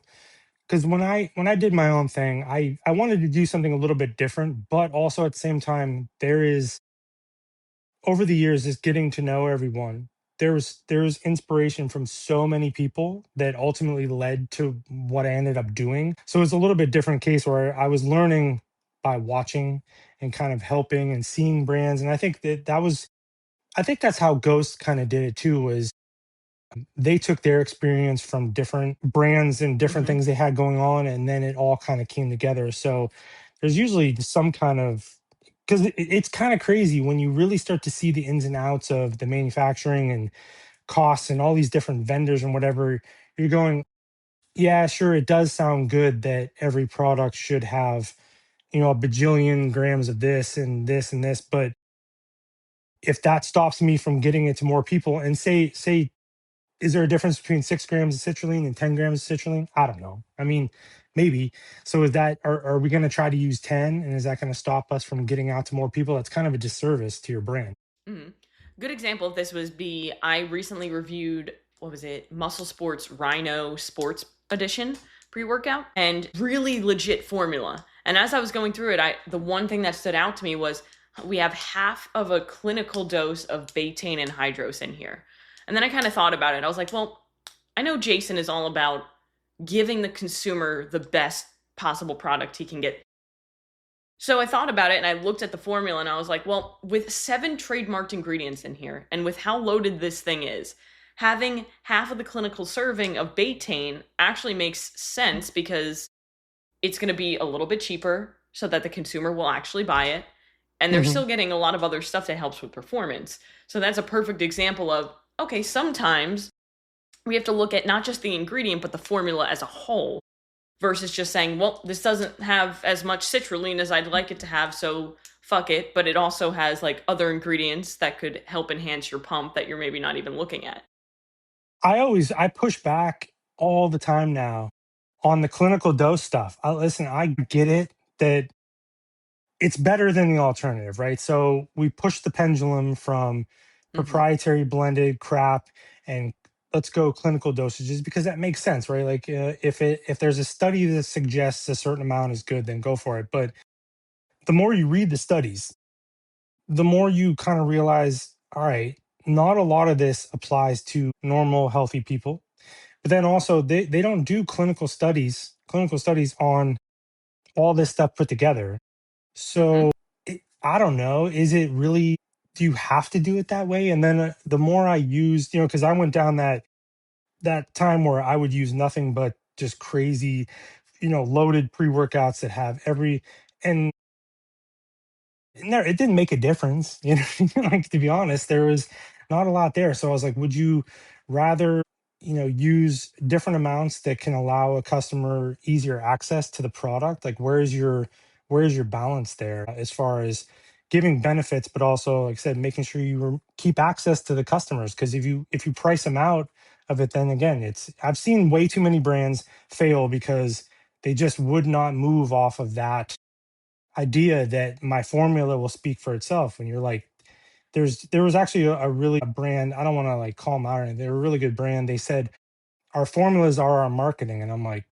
Speaker 2: because when I did my own thing, I wanted to do something a little bit different, but also at the same time, there is, over the years, is getting to know everyone. There's inspiration from so many people that ultimately led to what I ended up doing. So it's a little bit different case where I was learning by watching and kind of helping and seeing brands. And I think that's how Ghost kind of did it too, was they took their experience from different brands and different
Speaker 1: Mm-hmm.
Speaker 2: things they had going on, and then it all kind of came together. So there's usually some kind of, because it's kind of crazy when you really start to see the ins and outs of the manufacturing and costs and all these different vendors and whatever. You're going, yeah, sure, it does sound good that every product should have, a bajillion grams of this and this and this, but if that stops me from getting it to more people, and say, is there a difference between 6 grams of citrulline and 10 grams of citrulline? I don't know. I mean, maybe. So is that, are we going to try to use 10, and is that going to stop us from getting out to more people? That's kind of a disservice to your brand.
Speaker 1: Mm-hmm. Good example of this was I recently reviewed, what was it, Muscle Sports Rhino Sports Edition pre-workout, and really legit formula. And as I was going through it, the one thing that stood out to me was we have half of a clinical dose of betaine and hydrose in here. And then I kind of thought about it. I was like, well, I know Jason is all about giving the consumer the best possible product he can get. So I thought about it and I looked at the formula and I was like, well, with 7 trademarked ingredients in here and with how loaded this thing is, having half of the clinical serving of betaine actually makes sense, because it's going to be a little bit cheaper so that the consumer will actually buy it. And they're
Speaker 2: Hmm.
Speaker 1: still getting a lot of other stuff that helps with performance. So that's a perfect example of, okay, sometimes we have to look at not just the ingredient, but the formula as a whole, versus just saying, well, this doesn't have as much citrulline as I'd like it to have, so fuck it. But it also has like other ingredients that could help enhance your pump that you're maybe not even looking at.
Speaker 2: I push back all the time now on the clinical dose stuff. Listen, I get it that it's better than the alternative, right? So we push the pendulum from
Speaker 1: Hmm.
Speaker 2: proprietary blended crap and let's go clinical dosages because that makes sense, right? Like if there's a study that suggests a certain amount is good, then go for it. But the more you read the studies, the more you kind of realize, all right, not a lot of this applies to normal healthy people. But then also they don't do clinical studies on all this stuff put together.
Speaker 1: Hmm.
Speaker 2: So I don't know. Is it really? Do you have to do it that way? And then the more I used, because I went down that time where I would use nothing but just crazy, loaded pre workouts that have and no, it didn't make a difference. Like to be honest, there was not a lot there. So I was like, would you rather, use different amounts that can allow a customer easier access to the product? Like, where's your balance there as far as giving benefits, but also, like I said, making sure you keep access to the customers? Because if you price them out of it, then again, I've seen way too many brands fail because they just would not move off of that idea that my formula will speak for itself. When you're like, there was actually a really a brand, I don't want to like call them out or anything, they're a really good brand. They said our formulas are our marketing, and I'm like,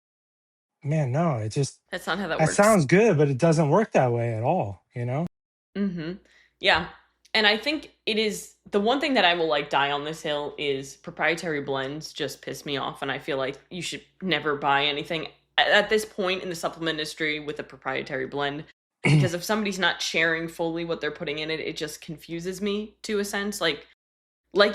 Speaker 2: man, no, it just,
Speaker 1: That's not how that
Speaker 2: that
Speaker 1: works.
Speaker 2: sounds good, but it doesn't work that way at all.
Speaker 1: Hmm. Yeah. And I think it is the one thing that I will like die on this hill is proprietary blends just piss me off. And I feel like you should never buy anything at this point in the supplement industry with a proprietary blend. Because if somebody's not sharing fully what they're putting in it, it just confuses me to a sense. Like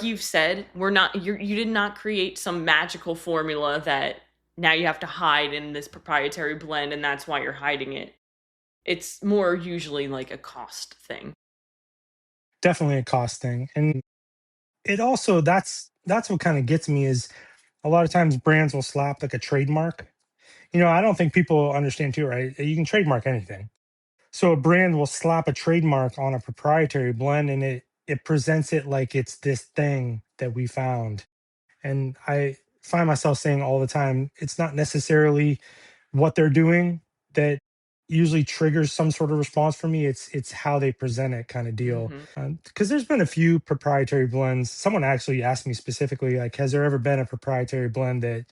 Speaker 1: you've said, you did not create some magical formula that now you have to hide in this proprietary blend and that's why you're hiding it. It's more usually like a cost thing.
Speaker 2: Definitely a cost thing. And it also, that's what kind of gets me is a lot of times brands will slap like a trademark. I don't think people understand too, right? You can trademark anything. So a brand will slap a trademark on a proprietary blend and it presents it like it's this thing that we found. And I find myself saying all the time, it's not necessarily what they're doing that usually triggers some sort of response for me. It's how they present it kind of deal.
Speaker 1: Hmm.
Speaker 2: Because there's been a few proprietary blends. Someone actually asked me specifically, like, has there ever been a proprietary blend that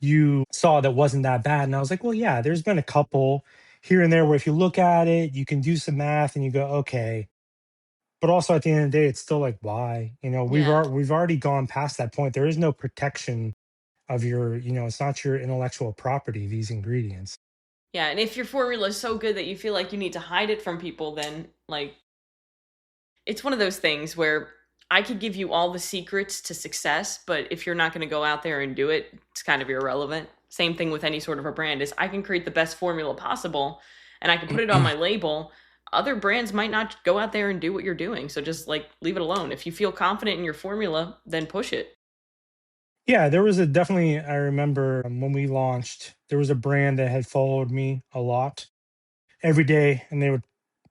Speaker 2: you saw that wasn't that bad? And I was like, well, yeah, there's been a couple here and there where if you look at it, you can do some math and you go, okay. But also at the end of the day, it's still like, why?
Speaker 1: Yeah.
Speaker 2: We've already gone past that point. There is no protection of it's not your intellectual property, these ingredients.
Speaker 1: Yeah. And if your formula is so good that you feel like you need to hide it from people, then like it's one of those things where I could give you all the secrets to success, but if you're not going to go out there and do it, it's kind of irrelevant. Same thing with any sort of a brand is I can create the best formula possible and I can put it on my label. Other brands might not go out there and do what you're doing. So just like leave it alone. If you feel confident in your formula, then push it.
Speaker 2: Yeah, there was a definitely, I remember when we launched, there was a brand that had followed me a lot every day and they would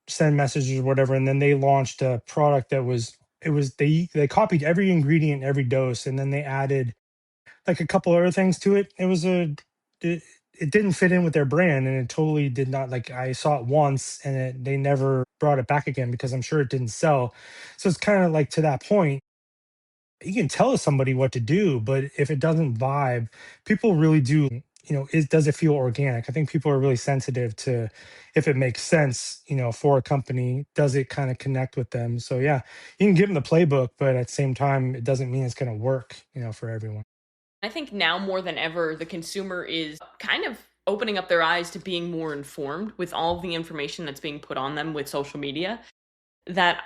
Speaker 2: send messages or whatever. And then they launched a product that was, they copied every ingredient, every dose, and then they added like a couple other things to it. It, it didn't fit in with their brand and it totally did not. Like I saw it once and they never brought it back again because I'm sure it didn't sell. So it's kind of like to that point, you can tell somebody what to do, but if it doesn't vibe, people really do, does it feel organic? I think people are really sensitive to if it makes sense, for a company, does it kind of connect with them? So yeah, you can give them the playbook, but at the same time, it doesn't mean it's going to work, for everyone.
Speaker 1: I think now more than ever, the consumer is kind of opening up their eyes to being more informed with all of the information that's being put on them with social media. That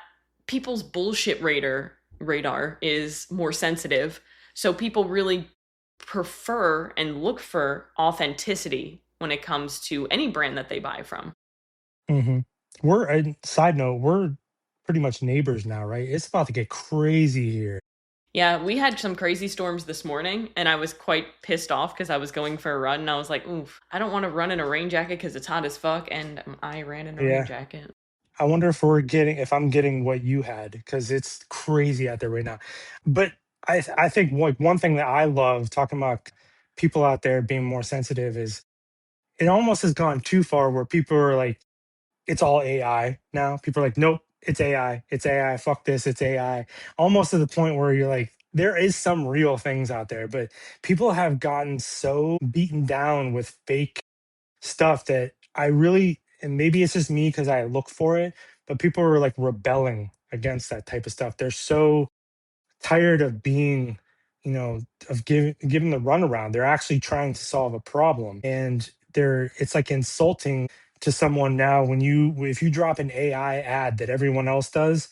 Speaker 1: people's bullshit radar is more sensitive. So people really prefer and look for authenticity when it comes to any brand that they buy from.
Speaker 2: hmm Side note, we're pretty much neighbors now, right? It's about to get crazy here.
Speaker 1: Yeah, we had some crazy storms this morning, and I was quite pissed off because I was going for a run, and I was like, "Oof, I don't want to run in a rain jacket because it's hot as fuck." And I ran in a rain
Speaker 2: Yeah.
Speaker 1: jacket.
Speaker 2: I wonder if I'm getting what you had because it's crazy out there right now. But I think like one thing that I love talking about people out there being more sensitive is it almost has gone too far where people are like it's all AI now. People are like, nope, it's AI, it's AI, fuck this, it's AI. Almost to the point where you're like, there is some real things out there, but people have gotten so beaten down with fake stuff that I really, and maybe it's just me because I look for it, but people are like rebelling against that type of stuff. They're so tired of being, of giving the runaround. They're actually trying to solve a problem, and it's like insulting to someone now when if you drop an AI ad that everyone else does.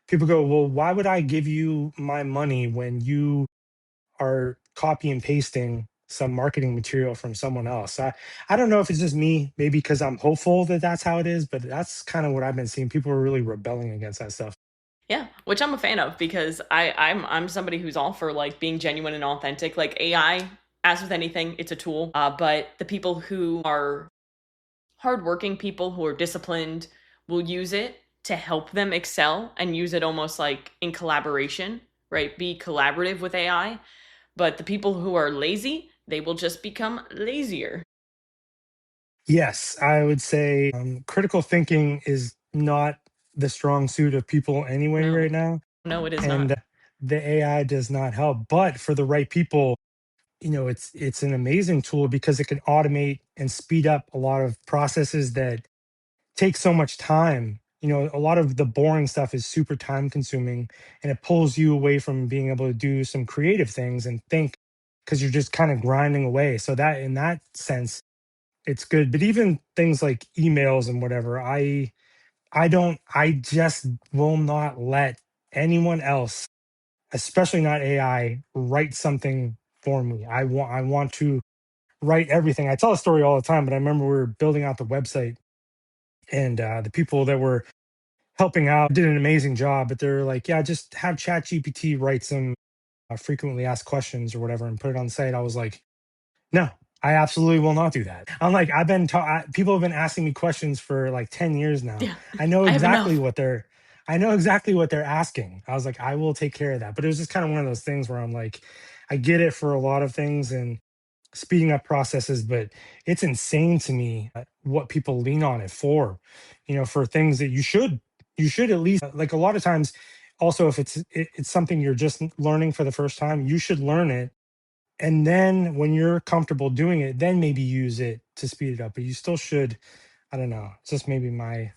Speaker 2: People go, well, why would I give you my money when you are copy and pasting some marketing material from someone else? I don't know if it's just me, maybe because I'm hopeful that that's how it is, but that's kind of what I've been seeing. People are really rebelling against that stuff.
Speaker 1: Yeah, which I'm a fan of because I'm somebody who's all for like being genuine and authentic. Like AI, as with anything, it's a tool. But the people who are hardworking, people who are disciplined, will use it to help them excel and use it almost like in collaboration, right? Be collaborative with AI. But the people who are lazy, they will just become lazier.
Speaker 2: Yes, I would say critical thinking is not the strong suit of people anyway
Speaker 1: No,
Speaker 2: right now.
Speaker 1: no, it is
Speaker 2: And
Speaker 1: not.
Speaker 2: the AI does not help. But for the right people, it's an amazing tool because it can automate and speed up a lot of processes that take so much time. A lot of the boring stuff is super time consuming, and it pulls you away from being able to do some creative things and think, because you're just kind of grinding away. So that in that sense, it's good. But even things like emails and whatever, I just will not let anyone else, especially not AI, write something for me. I want to write everything. I tell a story all the time, but I remember we were building out the website, and the people that were helping out did an amazing job, but they're like, yeah, just have ChatGPT write some frequently asked questions or whatever and put it on the site. I was like, no, I absolutely will not do that. I'm like, people have been asking me questions for like 10 years now.
Speaker 1: Yeah,
Speaker 2: I know
Speaker 1: I have
Speaker 2: exactly
Speaker 1: enough.
Speaker 2: what they're, I know exactly what they're asking. I was like, I will take care of that. But it was just kind of one of those things where I'm like, I get it for a lot of things and speeding up processes, but it's insane to me what people lean on it for, for things that you should at least, like a lot of times also, if it's something you're just learning for the first time, you should learn it, and then when you're comfortable doing it, then maybe use it to speed it up. But you still should, I don't know, it's just maybe my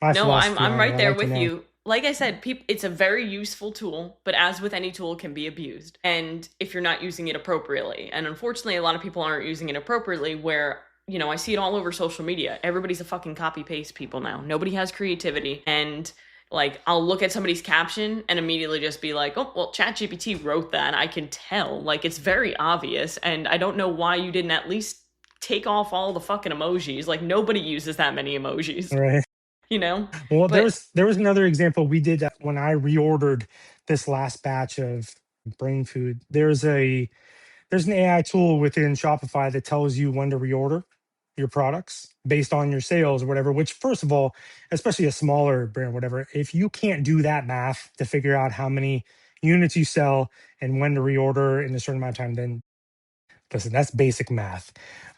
Speaker 1: No,
Speaker 2: philosophy
Speaker 1: I'm
Speaker 2: on it.
Speaker 1: right
Speaker 2: I
Speaker 1: there
Speaker 2: like to
Speaker 1: with
Speaker 2: know.
Speaker 1: you. Like I said, it's a very useful tool, but as with any tool, it can be abused. And if you're not using it appropriately, and unfortunately, a lot of people aren't using it appropriately. Where I see it all over social media. Everybody's a fucking copy paste people now. Nobody has creativity, and like I'll look at somebody's caption and immediately just be like, oh well, ChatGPT wrote that. I can tell. Like it's very obvious, and I don't know why you didn't at least take off all the fucking emojis. Like nobody uses that many emojis,
Speaker 2: Right.
Speaker 1: you know?
Speaker 2: Well, there
Speaker 1: But
Speaker 2: was there was another example we did when I reordered this last batch of brain food. There's an AI tool within Shopify that tells you when to reorder your products based on your sales or whatever. Which, first of all, especially a smaller brand, whatever, if you can't do that math to figure out how many units you sell and when to reorder in a certain amount of time, then listen, that's basic math.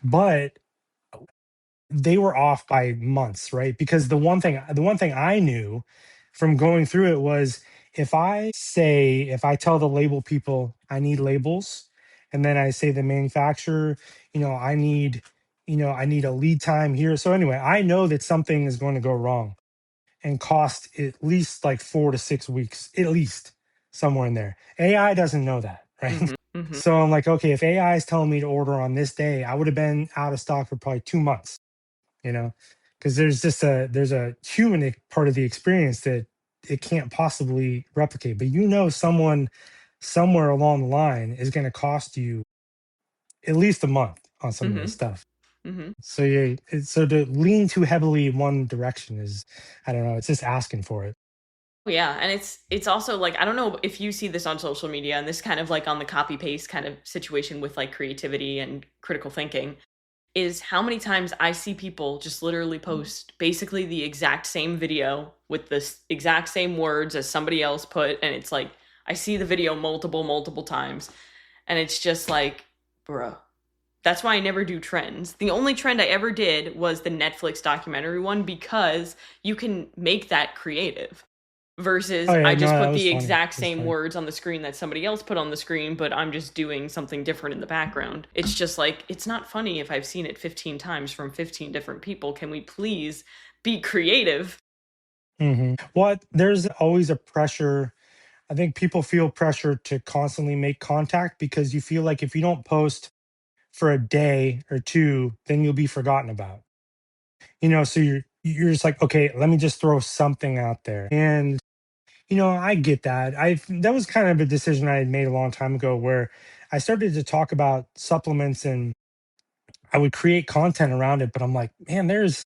Speaker 2: But they were off by months, right? Because the one thing I knew from going through it was, if I tell the label people I need labels, and then I say the manufacturer, I need a lead time here. So anyway, I know that something is going to go wrong and cost at least like 4 to 6 weeks, at least somewhere in there. AI doesn't know that, right?
Speaker 1: hmm hmm
Speaker 2: So I'm like, okay, if AI is telling me to order on this day, I would have been out of stock for probably 2 months, you know, because there's a human part of the experience that it can't possibly replicate. But someone somewhere along the line is going to cost you at least a month on some of this
Speaker 1: hmm
Speaker 2: stuff.
Speaker 1: hmm
Speaker 2: So yeah, so to lean too heavily in one direction is, I don't know, it's just asking for it.
Speaker 1: Yeah, and it's also like I don't know if you see this on social media and this kind of like on the copy paste kind of situation with like creativity and critical thinking is how many times I see people just literally post basically the exact same video with the exact same words as somebody else put, and it's like I see the video multiple times and it's just like, bro, That's why I never do trends. The only trend I ever did was the Netflix documentary one because you can make that creative.
Speaker 2: Oh
Speaker 1: Versus
Speaker 2: yeah,
Speaker 1: I
Speaker 2: no,
Speaker 1: just
Speaker 2: that
Speaker 1: put
Speaker 2: was
Speaker 1: the
Speaker 2: funny.
Speaker 1: exact
Speaker 2: It was
Speaker 1: same
Speaker 2: funny.
Speaker 1: words on the screen that somebody else put on the screen, but I'm just doing something different in the background. It's just like, it's not funny if I've seen it 15 times from 15 different people. Can we please be creative?
Speaker 2: What there's always a pressure. I think people feel pressure to constantly make contact because you feel like if you don't post for a day or two, then you'll be forgotten about. So you're just like, okay, let me just throw something out there. And I get that. I That was kind of a decision I had made a long time ago where I started to talk about supplements and I would create content around it, but I'm like, man, there's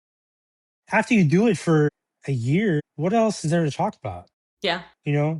Speaker 2: after you do it for a year, what else is there to talk about?
Speaker 1: Yeah,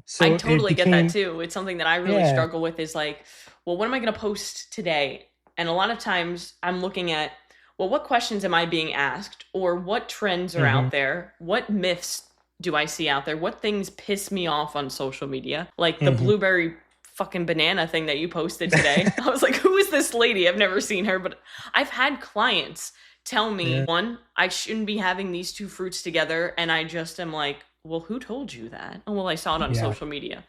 Speaker 1: I
Speaker 2: So it
Speaker 1: totally get that
Speaker 2: became,
Speaker 1: too. It's something that I really
Speaker 2: yeah.
Speaker 1: struggle with is like, well, what am I going to post today? And a lot of times I'm looking at, well, what questions am I being asked? Or what trends are
Speaker 2: Hmm.
Speaker 1: out there? What myths do I see out there? What things piss me off on social media? Like the
Speaker 2: Hmm.
Speaker 1: blueberry fucking banana thing that you posted today. I was like, who is this lady? I've never seen her, but I've had clients tell me,
Speaker 2: Yeah.
Speaker 1: one, I shouldn't be having these two fruits together. And I just am like, well, who told you that? Oh, well, I saw it on
Speaker 2: Yeah.
Speaker 1: social media.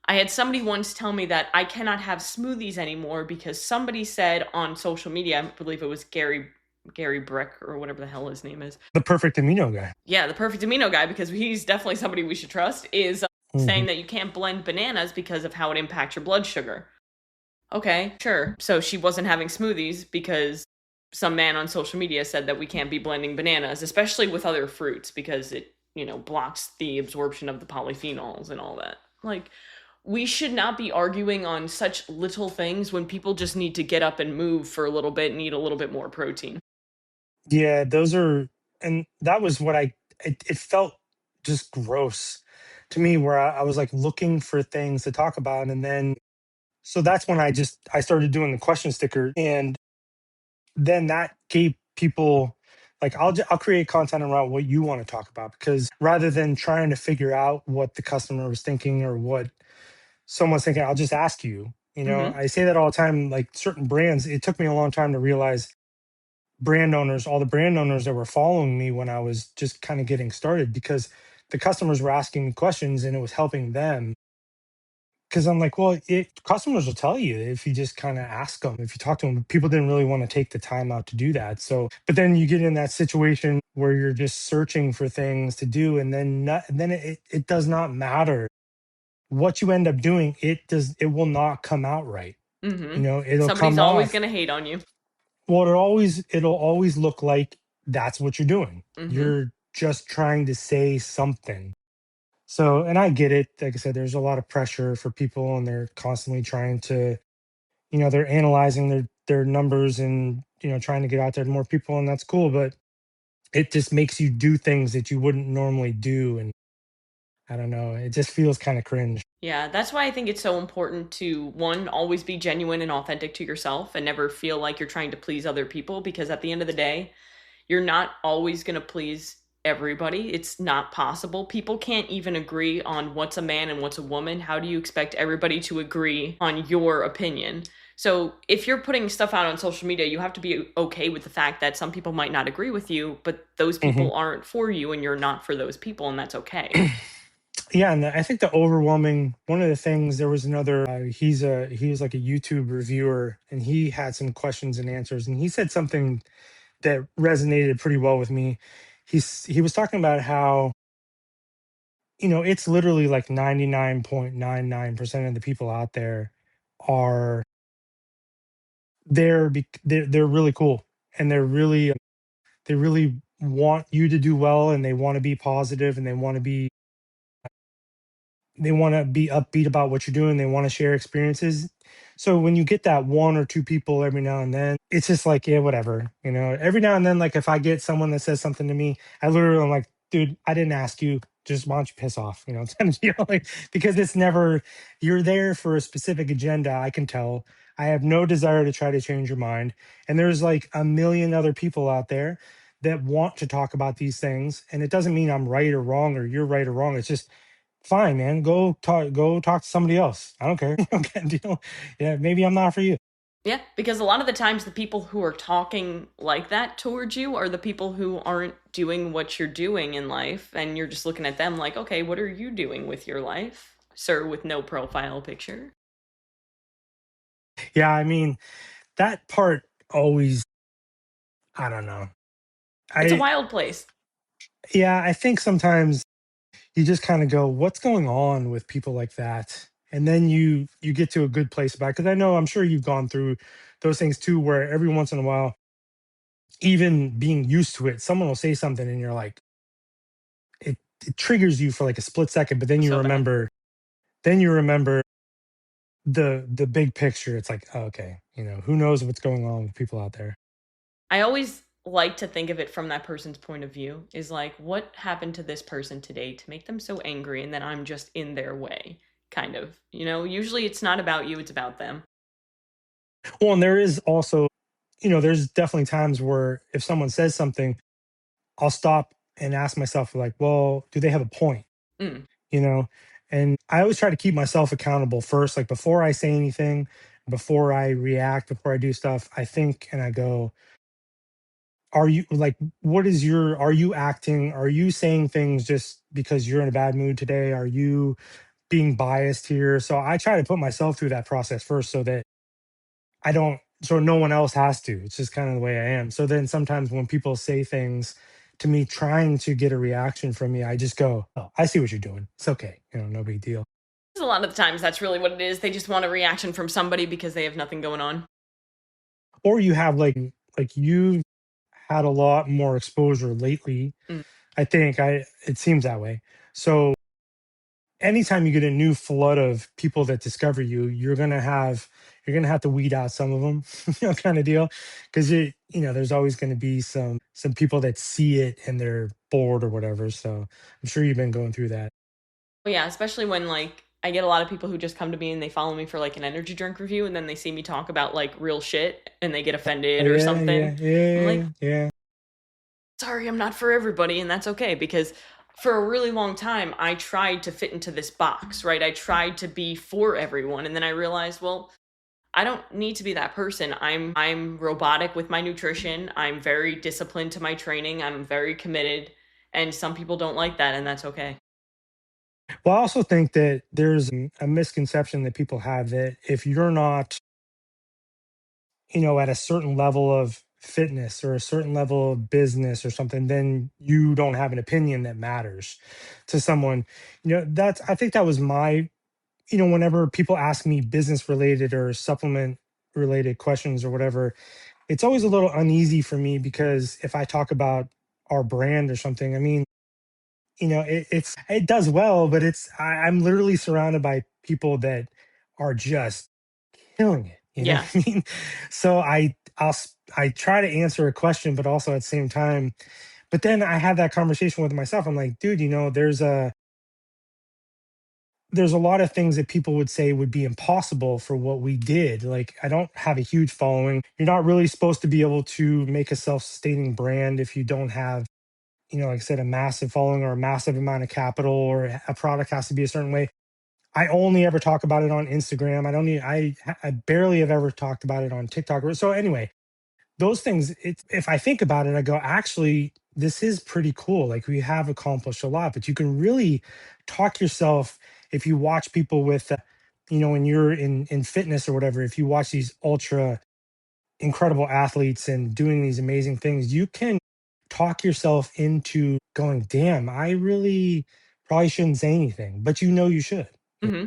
Speaker 1: I had somebody once tell me that I cannot have smoothies anymore because somebody said on social media, I believe it was Gary Brick or whatever the hell his name is.
Speaker 2: The perfect amino guy.
Speaker 1: Yeah, the perfect amino guy, because he's definitely somebody we should trust, is saying
Speaker 2: Hmm.
Speaker 1: that you can't blend bananas because of how it impacts your blood sugar. Okay, sure. So she wasn't having smoothies because some man on social media said that we can't be blending bananas, especially with other fruits, because it, blocks the absorption of the polyphenols and all that. Like, we should not be arguing on such little things when people just need to get up and move for a little bit and eat a little bit more protein.
Speaker 2: Yeah, those are, and that was what it felt just gross to me where I was like looking for things to talk about. And then, so that's when I started doing the question sticker. And then that gave people like, I'll create content around what you want to talk about because rather than trying to figure out what the customer was thinking or what someone's thinking, I'll just ask you.
Speaker 1: Mm-hmm.
Speaker 2: I say that all the time, like certain brands, it took me a long time to realize all the brand owners that were following me when I was just kind of getting started because the customers were asking me questions and it was helping them. Because I'm like, well, customers will tell you if you just kind of ask them, if you talk to them. People didn't really want to take the time out to do that. So, but then you get in that situation where you're just searching for things to do, and then it does not matter what you end up doing. It will not come out right.
Speaker 1: Mm-hmm.
Speaker 2: It'll
Speaker 1: Somebody's
Speaker 2: come
Speaker 1: always
Speaker 2: off.
Speaker 1: going to hate on you.
Speaker 2: Well, it'll always look like that's what you're doing.
Speaker 1: Mm-hmm.
Speaker 2: You're just trying to say something. So, and I get it. Like I said, there's a lot of pressure for people, and they're constantly trying to, they're analyzing their numbers and trying to get out there to more people, and that's cool. But it just makes you do things that you wouldn't normally do, and I don't know. It just feels kind of cringe.
Speaker 1: Yeah, that's why I think it's so important to, one, always be genuine and authentic to yourself and never feel like you're trying to please other people, because at the end of the day, you're not always going to please everybody. It's not possible. People can't even agree on what's a man and what's a woman. How do you expect everybody to agree on your opinion? So, if you're putting stuff out on social media, you have to be okay with the fact that some people might not agree with you, but those
Speaker 2: Hmm.
Speaker 1: people aren't for you and you're not for those people, and that's okay.
Speaker 2: Yeah, and I think the overwhelming one of the things there was another. He was like a YouTube reviewer, and he had some questions and answers, and he said something that resonated pretty well with me. He was talking about how it's literally like 99.99% of the people out there are they're really cool and they really want you to do well and they want to be positive and they want to be upbeat about what you're doing. They want to share experiences. So when you get that one or two people every now and then, it's just like, yeah, whatever. Every now and then, like if I get someone that says something to me, I literally am like, dude, I didn't ask you. Just why don't you piss off? Like, because it's never, you're there for a specific agenda. I can tell. I have no desire to try to change your mind. And there's like a million other people out there that want to talk about these things. And it doesn't mean I'm right or wrong or you're right or wrong. It's just fine, man. Go talk to somebody else. I don't care. Okay, deal. Yeah, maybe I'm not for you.
Speaker 1: Yeah, because a lot of the times the people who are talking like that towards you are the people who aren't doing what you're doing in life, and you're just looking at them like, okay, what are you doing with your life, sir, with no profile picture?
Speaker 2: Yeah, I mean, that part always, I don't know.
Speaker 1: It's a
Speaker 2: I
Speaker 1: wild place.
Speaker 2: Yeah, I think sometimes you just kind of go, what's going on with people like that? And then you get to a good place about it. Because I know, I'm sure you've gone through those things too, where every once in a while, even being used to it, someone will say something and you're like, it, it triggers you for like a split second, but
Speaker 1: So bad.
Speaker 2: then you remember the big picture. It's like, oh, okay, who knows what's going on with people out there.
Speaker 1: I always like to think of it from that person's point of view, is like, what happened to this person today to make them so angry and then I'm just in their way, kind of. Usually it's not about you, it's about them.
Speaker 2: Well, and there is also, there's definitely times where if someone says something, I'll stop and ask myself, like, well, do they have a point?
Speaker 1: Mm.
Speaker 2: You know? And I always try to keep myself accountable first. Like before I say anything, before I react, before I do stuff, I think and I go, are you like, are you acting? Are you saying things just because you're in a bad mood today? Are you being biased here? So I try to put myself through that process first so that so no one else has to. It's just kind of the way I am. So then sometimes when people say things to me trying to get a reaction from me, I just go, oh, I see what you're doing. It's okay. No big deal.
Speaker 1: A lot of the times that's really what it is. They just want a reaction from somebody because they have nothing going on.
Speaker 2: Or you have like you've had a lot more exposure lately.
Speaker 1: Mm.
Speaker 2: I think it seems that way. So anytime you get a new flood of people that discover you, you're gonna have to weed out some of them, kind of deal, because there's always going to be some people that see it and they're bored or whatever. So I'm sure you've been going through that.
Speaker 1: Well, yeah, especially when like I get a lot of people who just come to me and they follow me for like an energy drink review and then they see me talk about like real shit and they get
Speaker 2: Oh
Speaker 1: offended or
Speaker 2: yeah,
Speaker 1: something.
Speaker 2: yeah,
Speaker 1: I'm
Speaker 2: yeah,
Speaker 1: like,
Speaker 2: yeah.
Speaker 1: sorry, I'm not for everybody, and that's okay because for a really long time I tried to fit into this box, right? I tried to be for everyone and then I realized, well, I don't need to be that person. I'm robotic with my nutrition. I'm very disciplined to my training. I'm very committed, and some people don't like that and that's okay.
Speaker 2: Well, I also think that there's a misconception that people have that if you're not, at a certain level of fitness or a certain level of business or something, then you don't have an opinion that matters to someone. I think that was whenever people ask me business related or supplement related questions or whatever, it's always a little uneasy for me because if I talk about our brand or something, I mean, it does well, but I'm literally surrounded by people that are just killing it. You know
Speaker 1: Yeah.
Speaker 2: what I mean? So I try to answer a question, but also at the same time, but then I have that conversation with myself. I'm like, dude, there's a lot of things that people would say would be impossible for what we did. Like, I don't have a huge following. You're not really supposed to be able to make a self-sustaining brand if you don't have, like I said, a massive following or a massive amount of capital, or a product has to be a certain way. I only ever talk about it on Instagram. I don't need, I barely have ever talked about it on TikTok. So anyway, those things, if I think about it, I go, actually, this is pretty cool. Like we have accomplished a lot, but you can really talk yourself if you watch people with, when you're in fitness or whatever, if you watch these ultra incredible athletes and doing these amazing things, you can talk yourself into going, damn, I really probably shouldn't say anything, but you should.
Speaker 1: Hmm.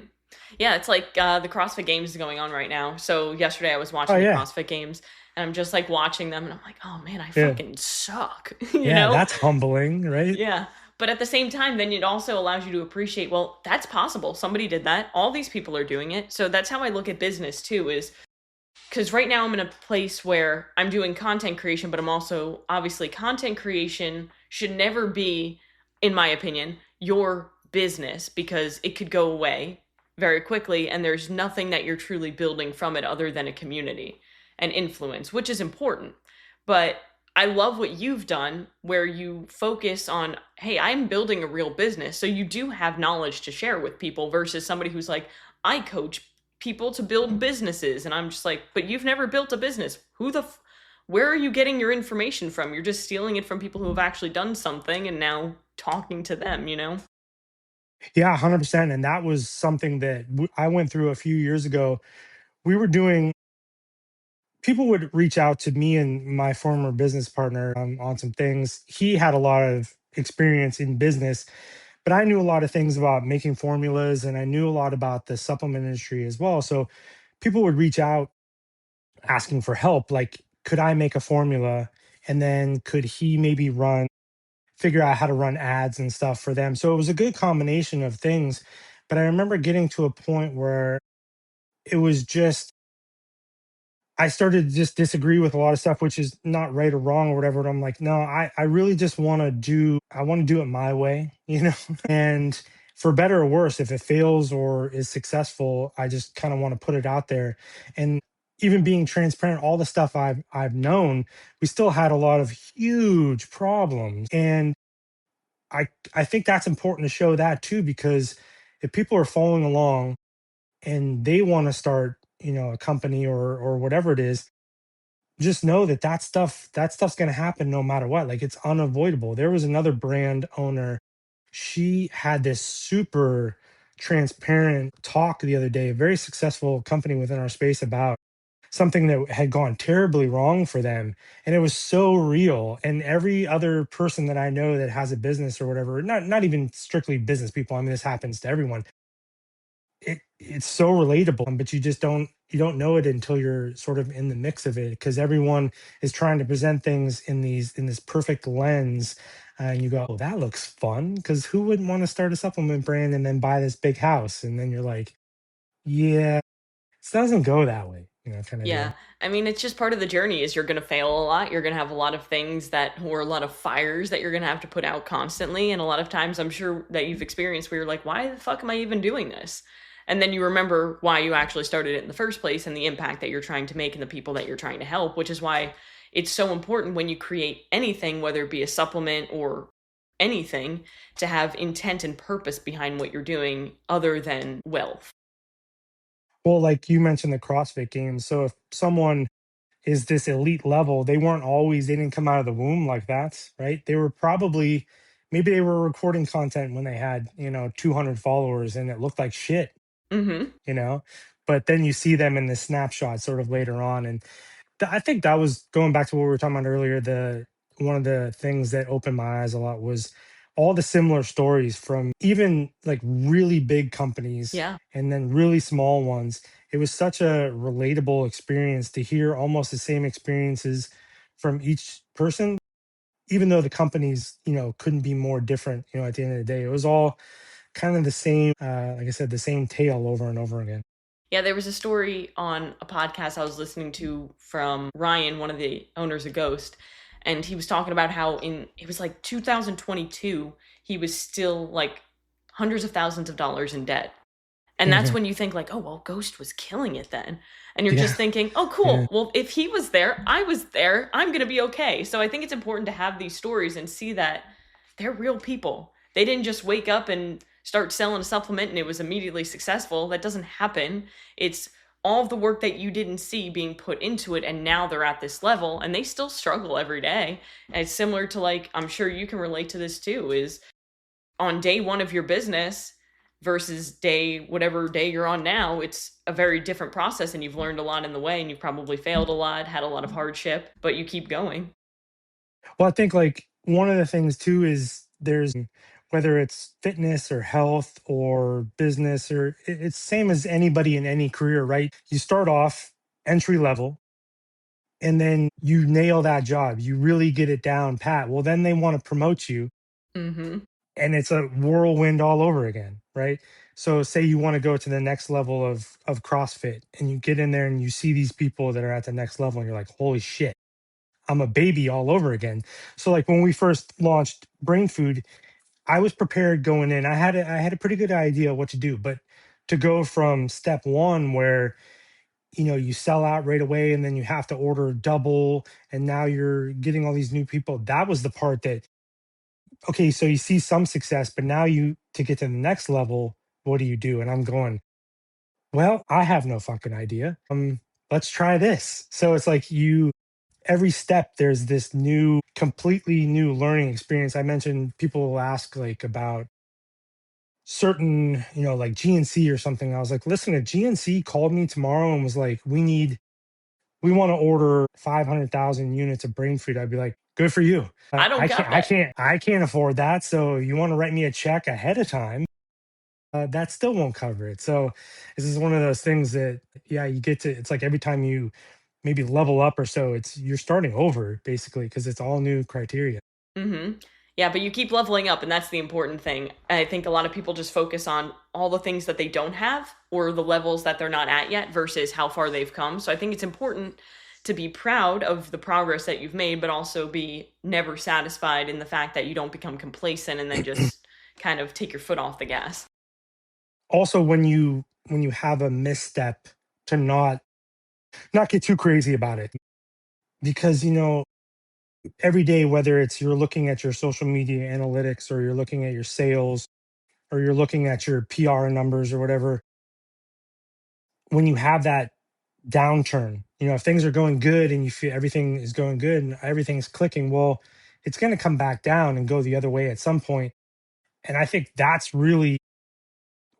Speaker 1: Yeah, it's like the CrossFit Games is going on right now. So yesterday I was
Speaker 2: Oh
Speaker 1: watching the
Speaker 2: yeah.
Speaker 1: CrossFit Games and I'm just like watching them and I'm like, oh man, I
Speaker 2: Yeah.
Speaker 1: fucking suck, you
Speaker 2: Yeah,
Speaker 1: know?
Speaker 2: that's humbling, right?
Speaker 1: Yeah. But at the same time, then it also allows you to appreciate, well, that's possible. Somebody did that. All these people are doing it. So that's how I look at business too, is because right now I'm in a place where I'm doing content creation, but I'm also obviously content creation should never be, in my opinion, your business because it could go away very quickly and there's nothing that you're truly building from it other than a community and influence, which is important. But I love what you've done where you focus on, hey, I'm building a real business. So you do have knowledge to share with people versus somebody who's like, I coach people to build businesses. And I'm just like, but you've never built a business. Where are you getting your information from? You're just stealing it from people who have actually done something and now talking to them, you know?
Speaker 2: Yeah, 100%. And that was something that I went through a few years ago. We were doing, people would reach out to me and my former business partner on some things. He had a lot of experience in business, but I knew a lot of things about making formulas and I knew a lot about the supplement industry as well. So people would reach out asking for help, like, could I make a formula? And then could he maybe figure out how to run ads and stuff for them? So it was a good combination of things. But I remember getting to a point where it was just, I started to just disagree with a lot of stuff, which is not right or wrong or whatever. But I'm like, no, I really just I want to do it my way, you know? And for better or worse, if it fails or is successful, I just kind of want to put it out there. And even being transparent, all the stuff I've known, we still had a lot of huge problems. And I think that's important to show that too, because if people are following along and they want to start, a company or whatever it is, just know that that stuff's going to happen no matter what. Like, it's unavoidable. There was another brand owner. She had this super transparent talk the other day, a very successful company within our space, about something that had gone terribly wrong for them. And it was so real. And every other person that I know that has a business or whatever, not even strictly business people, I mean, this happens to everyone. It's so relatable, but you don't know it until you're sort of in the mix of it, because everyone is trying to present things in this perfect lens. And you go, oh, that looks fun, because who wouldn't want to start a supplement brand and then buy this big house? And then you're like, yeah, it doesn't go that way, kind of deal.
Speaker 1: Yeah. I mean, it's just part of the journey is you're going to fail a lot. You're going to have a lot of things or a lot of fires that you're going to have to put out constantly. And a lot of times I'm sure that you've experienced where you're like, why the fuck am I even doing this? And then you remember why you actually started it in the first place and the impact that you're trying to make and the people that you're trying to help, which is why it's so important when you create anything, whether it be a supplement or anything, to have intent and purpose behind what you're doing other than wealth.
Speaker 2: Well, like you mentioned the CrossFit Games. So if someone is this elite level, they didn't come out of the womb like that, right? They were probably, maybe they were recording content when they had, 200 followers and it looked like shit,
Speaker 1: Mm-hmm.
Speaker 2: you know? But then you see them in the snapshot sort of later on. And I think that was going back to what we were talking about earlier. One of the things that opened my eyes a lot was all the similar stories from even like really big companies
Speaker 1: Yeah.
Speaker 2: and then really small ones. It was such a relatable experience to hear almost the same experiences from each person, even though the companies, couldn't be more different. At the end of the day, it was all kind of the same. Like I said, the same tale over and over again.
Speaker 1: Yeah, there was a story on a podcast I was listening to from Ryan, one of the owners of Ghost, and he was talking about how it was like 2022, he was still like hundreds of thousands of dollars in debt. And that's
Speaker 2: Hmm.
Speaker 1: when you think like, oh, well, Ghost was killing it then. And you're
Speaker 2: Yeah.
Speaker 1: just thinking, oh,
Speaker 2: Yeah.
Speaker 1: cool. Well, if he was there, I was there, I'm going to be okay. So I think it's important to have these stories and see that they're real people. They didn't just wake up and start selling a supplement and it was immediately successful. That doesn't happen. It's all of the work that you didn't see being put into it, and now they're at this level and they still struggle every day. And it's similar to, like, I'm sure you can relate to this too, is on day one of your business versus whatever day you're on now, it's a very different process, and you've learned a lot in the way, and you've probably failed a lot, had a lot of hardship, but you keep going.
Speaker 2: Well, I think like one of the things too is whether it's fitness or health or business, or it's same as anybody in any career, right? You start off entry level and then you nail that job. You really get it down pat. Well, then they want to promote you
Speaker 1: Mm-hmm.
Speaker 2: and it's a whirlwind all over again, right? So say you want to go to the next level of CrossFit and you get in there and you see these people that are at the next level and you're like, holy shit, I'm a baby all over again. So like when we first launched Brain Food, I was prepared going in. I had a pretty good idea what to do, but to go from step one where you sell out right away and then you have to order double and now you're getting all these new people, that was the part that, okay, so you see some success, but now you to get to the next level, what do you do? And I'm going, Well, I have no fucking idea. Let's try this. So it's like you every step there's this new completely new learning experience. I mentioned people will ask like about certain, like GNC or something. I was like, listen, if GNC called me tomorrow and was like, we want to order 500,000 units of brain food, I'd be like, good for you.
Speaker 1: I don't got that.
Speaker 2: I can't afford that. So you want to write me a check ahead of time? That still won't cover it. So this is one of those things that, yeah, you get to, it's like every time you maybe level up or so, it's, you're starting over basically because it's all new criteria.
Speaker 1: Mm-hmm. Yeah, but you keep leveling up, and that's the important thing. I think a lot of people just focus on all the things that they don't have or the levels that they're not at yet versus how far they've come. So I think it's important to be proud of the progress that you've made, but also be never satisfied in the fact that you don't become complacent and then just kind of take your foot off the gas.
Speaker 2: Also, when you have a misstep, to not get too crazy about it because every day, whether it's you're looking at your social media analytics or you're looking at your sales or you're looking at your PR numbers or whatever, when you have that downturn, if things are going good and you feel everything is going good and everything's clicking, well, it's going to come back down and go the other way at some point. And I think that's really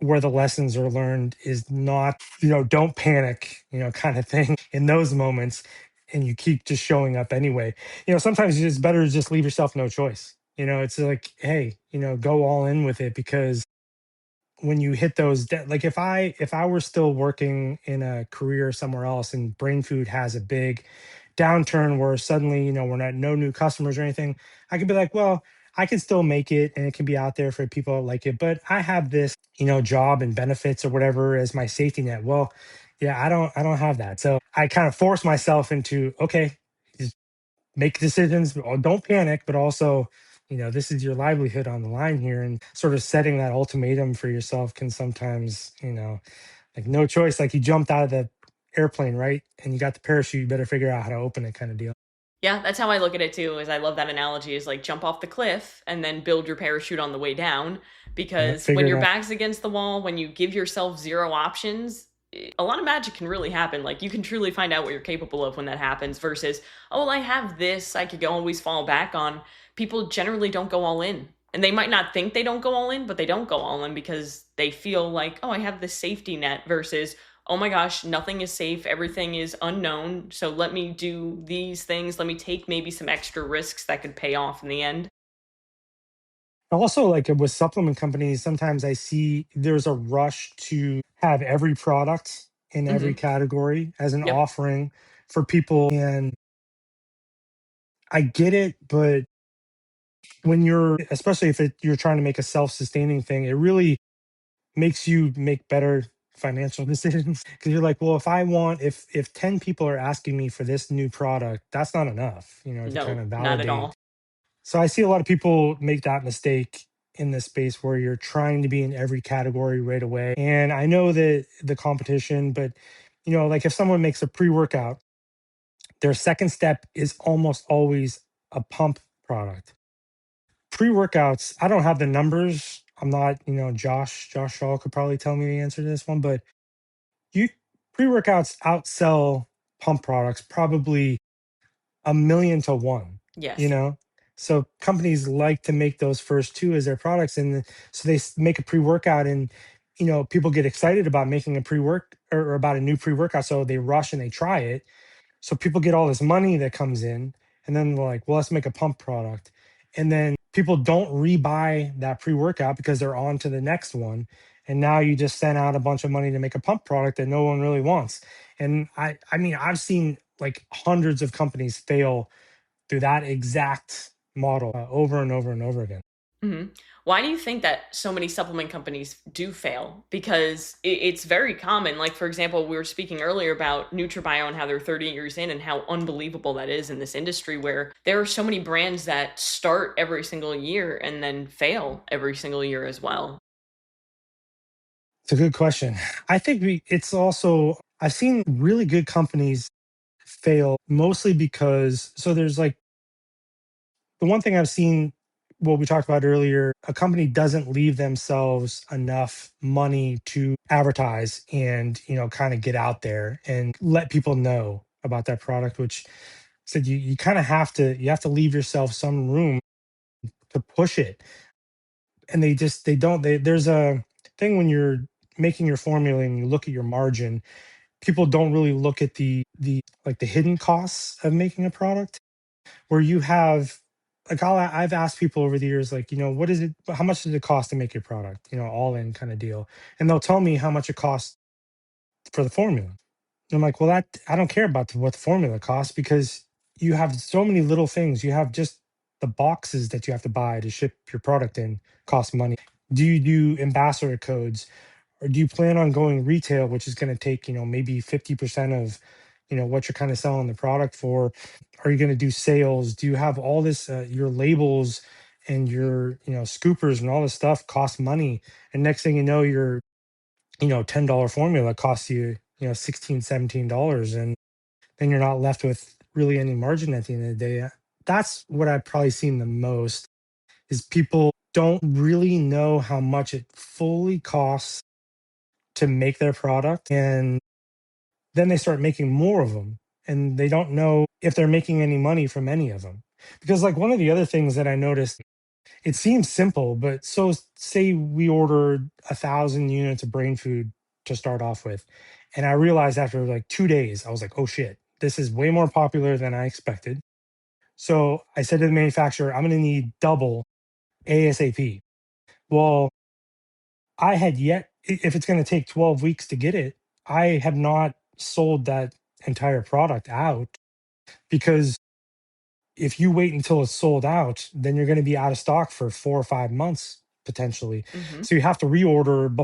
Speaker 2: where the lessons are learned is not, don't panic, kind of thing in those moments. And you keep just showing up anyway. Sometimes it's better to just leave yourself no choice. It's like, hey, go all in with it because when you hit those like if I were still working in a career somewhere else and brain food has a big downturn where suddenly we're not no new customers or anything, I could be like, well, I can still make it and it can be out there for people that like it, but I have this job and benefits or whatever as my safety net. Well, yeah, I don't have that, so I kind of force myself into, okay, make decisions, don't panic, but also, this is your livelihood on the line here. And sort of setting that ultimatum for yourself can sometimes, like no choice, like you jumped out of the airplane, right? And you got the parachute, you better figure out how to open it kind of deal.
Speaker 1: Yeah, that's how I look at it too. Is I love that analogy is like jump off the cliff and then build your parachute on the way down
Speaker 2: Yeah,
Speaker 1: because when
Speaker 2: figure it
Speaker 1: your
Speaker 2: out.
Speaker 1: back's against the wall, when you give yourself zero options, a lot of magic can really happen. Like you can truly find out what you're capable of when that happens versus, oh, well, I have this I could always fall back on. People generally don't go all in. And they might not think they don't go all in, but they don't go all in because they feel like, oh, I have this safety net versus, oh my gosh, nothing is safe, everything is unknown. So let me do these things. Let me take maybe some extra risks that could pay off in the end.
Speaker 2: Also, like with supplement companies, sometimes I see there's a rush to have every product in every
Speaker 1: Mm-hmm.
Speaker 2: category as an
Speaker 1: Yep.
Speaker 2: offering for people. And I get it, but when you're, especially if you're trying to make a self-sustaining thing, it really makes you make better financial decisions because you're like, well, if 10 people are asking me for this new product, that's not enough, to kind
Speaker 1: No,
Speaker 2: of
Speaker 1: not at
Speaker 2: validate.
Speaker 1: all.
Speaker 2: So I see a lot of people make that mistake in this space where you're trying to be in every category right away. And I know that the competition, but like if someone makes a pre-workout, their second step is almost always a pump product. Pre-workouts, I don't have the numbers. I'm not, Josh Shaw could probably tell me the answer to this one, but you pre-workouts outsell pump products probably a million to one, you
Speaker 1: Yes.
Speaker 2: know? So companies like to make those first two as their products. And so they make a pre-workout and, people get excited about making a pre-work or about a new pre-workout. So they rush and they try it. So people get all this money that comes in, and then they're like, well, let's make a pump product. And then people don't rebuy that pre-workout because they're on to the next one. And now you just sent out a bunch of money to make a pump product that no one really wants. And I mean, I've seen like hundreds of companies fail through that exact model over and over and over again.
Speaker 1: Hmm. Why do you think that so many supplement companies do fail? Because it's very common. Like, for example, we were speaking earlier about NutriBio and how they're 30 years in and how unbelievable that is in this industry where there are so many brands that start every single year and then fail every single year as well.
Speaker 2: It's a good question. I think it's also, I've seen really good companies fail mostly because, so there's like, the one thing I've seen what we talked about earlier, a company doesn't leave themselves enough money to advertise and, kind of get out there and let people know about that product, which said you kind of have to leave yourself some room to push it. And they don't, there's a thing when you're making your formula and you look at your margin, people don't really look at the hidden costs of making a product where you have like I've asked people over the years, like, what is it, how much does it cost to make your product, all in kind of deal. And they'll tell me how much it costs for the formula. And I'm like, well, that I don't care about what the formula costs because you have so many little things. You have just the boxes that you have to buy to ship your product in cost money. Do you do ambassador codes? Or do you plan on going retail, which is going to take, maybe 50% of, what you're kind of selling the product for? Are you going to do sales? Do you have all this, your labels and your, scoopers and all this stuff cost money? And next thing you know, your, $10 formula costs you, 16, $17. And then you're not left with really any margin at the end of the day. That's what I've probably seen the most is people don't really know how much it fully costs to make their product, and then they start making more of them and they don't know if they're making any money from any of them. Because like one of the other things that I noticed, it seems simple, but so say we ordered 1,000 units of brain food to start off with, and I realized after like 2 days I was like, oh shit, this is way more popular than I expected. So I said to the manufacturer, I'm going to need double ASAP. Well, I had yet, if it's going to take 12 weeks to get it, I have not sold that entire product out because if you wait until it's sold out, then you're going to be out of stock for 4 or 5 months potentially.
Speaker 1: Mm-hmm.
Speaker 2: So you have to reorder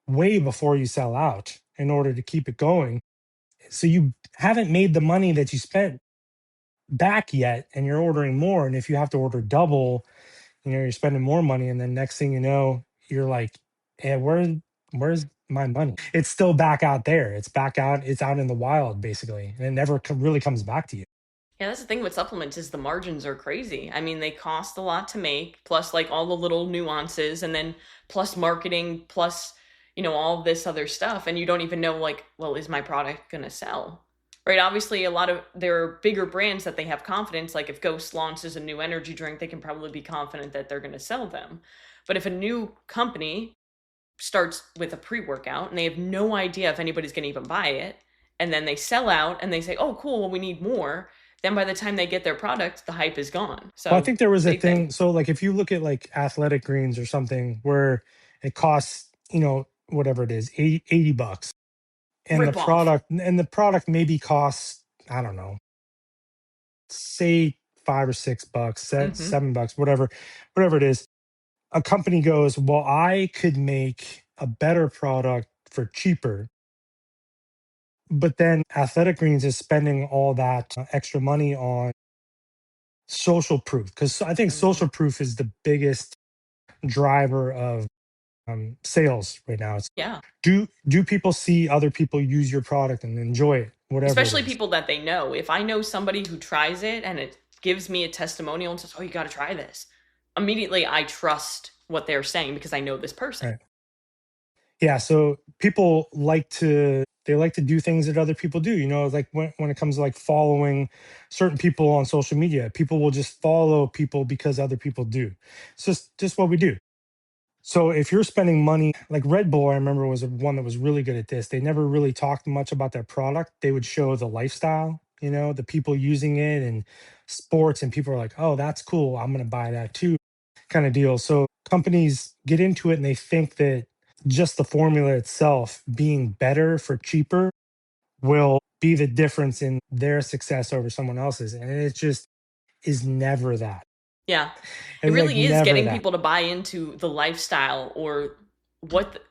Speaker 2: way before you sell out in order to keep it going. So you haven't made the money that you spent back yet, and you're ordering more. And if you have to order double, you're spending more money, and then next thing you know, you're like, "Yeah, where's my money?" It's still back out there. It's back out. It's out in the wild, basically, and it never really comes back to you.
Speaker 1: Yeah, that's the thing with supplements is the margins are crazy. I mean, they cost a lot to make, plus like all the little nuances, and then plus marketing, plus all this other stuff, and you don't even know like, well, is my product gonna sell? Right? Obviously, a lot of there are bigger brands that they have confidence. Like if Ghost launches a new energy drink, they can probably be confident that they're gonna sell them. But if a new company starts with a pre-workout and they have no idea if anybody's going to even buy it, and then they sell out and they say, oh cool, well, we need more, then by the time they get their product the hype is gone.
Speaker 2: Well, I
Speaker 1: So
Speaker 2: think there was a
Speaker 1: same thing.
Speaker 2: thing. So, like, if you look at like athletic greens or something where it costs, whatever it is, 80 bucks, and the
Speaker 1: Rip off.
Speaker 2: product maybe costs, I don't know, say $5 or $6,
Speaker 1: Mm-hmm.
Speaker 2: $7, whatever it is. A company goes, well, I could make a better product for cheaper, but then Athletic Greens is spending all that extra money on social proof because I think
Speaker 1: Mm-hmm.
Speaker 2: social proof is the biggest driver of sales right now. It's
Speaker 1: Yeah,
Speaker 2: do people see other people use your product and enjoy it, whatever it
Speaker 1: especially
Speaker 2: is.
Speaker 1: people that they know. If I know somebody who tries it and it gives me a testimonial and says, oh, you got to try this, immediately I trust what they're saying because I know this person.
Speaker 2: Right. Yeah, so people like to do things that other people do. Like when it comes to like following certain people on social media, people will just follow people because other people do. It's just what we do. So if you're spending money, like Red Bull, I remember was one that was really good at this. They never really talked much about their product. They would show the lifestyle, the people using it and sports, and people are like, "Oh, that's cool. I'm going to buy that too," kind of deal. So companies get into it and they think that just the formula itself being better for cheaper will be the difference in their success over someone else's, and it just is never that.
Speaker 1: Yeah. It
Speaker 2: It's like
Speaker 1: really is
Speaker 2: never
Speaker 1: getting
Speaker 2: that.
Speaker 1: people to buy into the lifestyle or what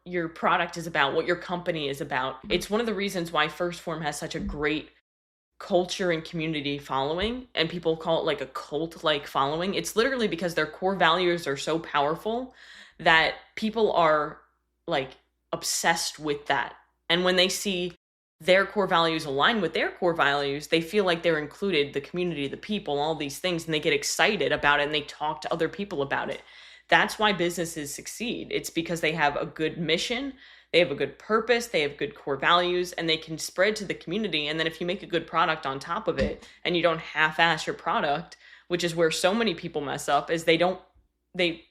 Speaker 1: your product is about, what your company is about. It's one of the reasons why First Form has such a great culture and community following, and people call it like a cult like following. It's literally because their core values are so powerful that people are like obsessed with that. And when they see their core values align with their core values, they feel like they're included, the community, the people, all these things, and they get excited about it and they talk to other people about it. That's why businesses succeed. It's because they have a good mission, they have a good purpose, they have good core values, and they can spread to the community. And then if you make a good product on top of it and you don't half-ass your product, which is where so many people mess up, is they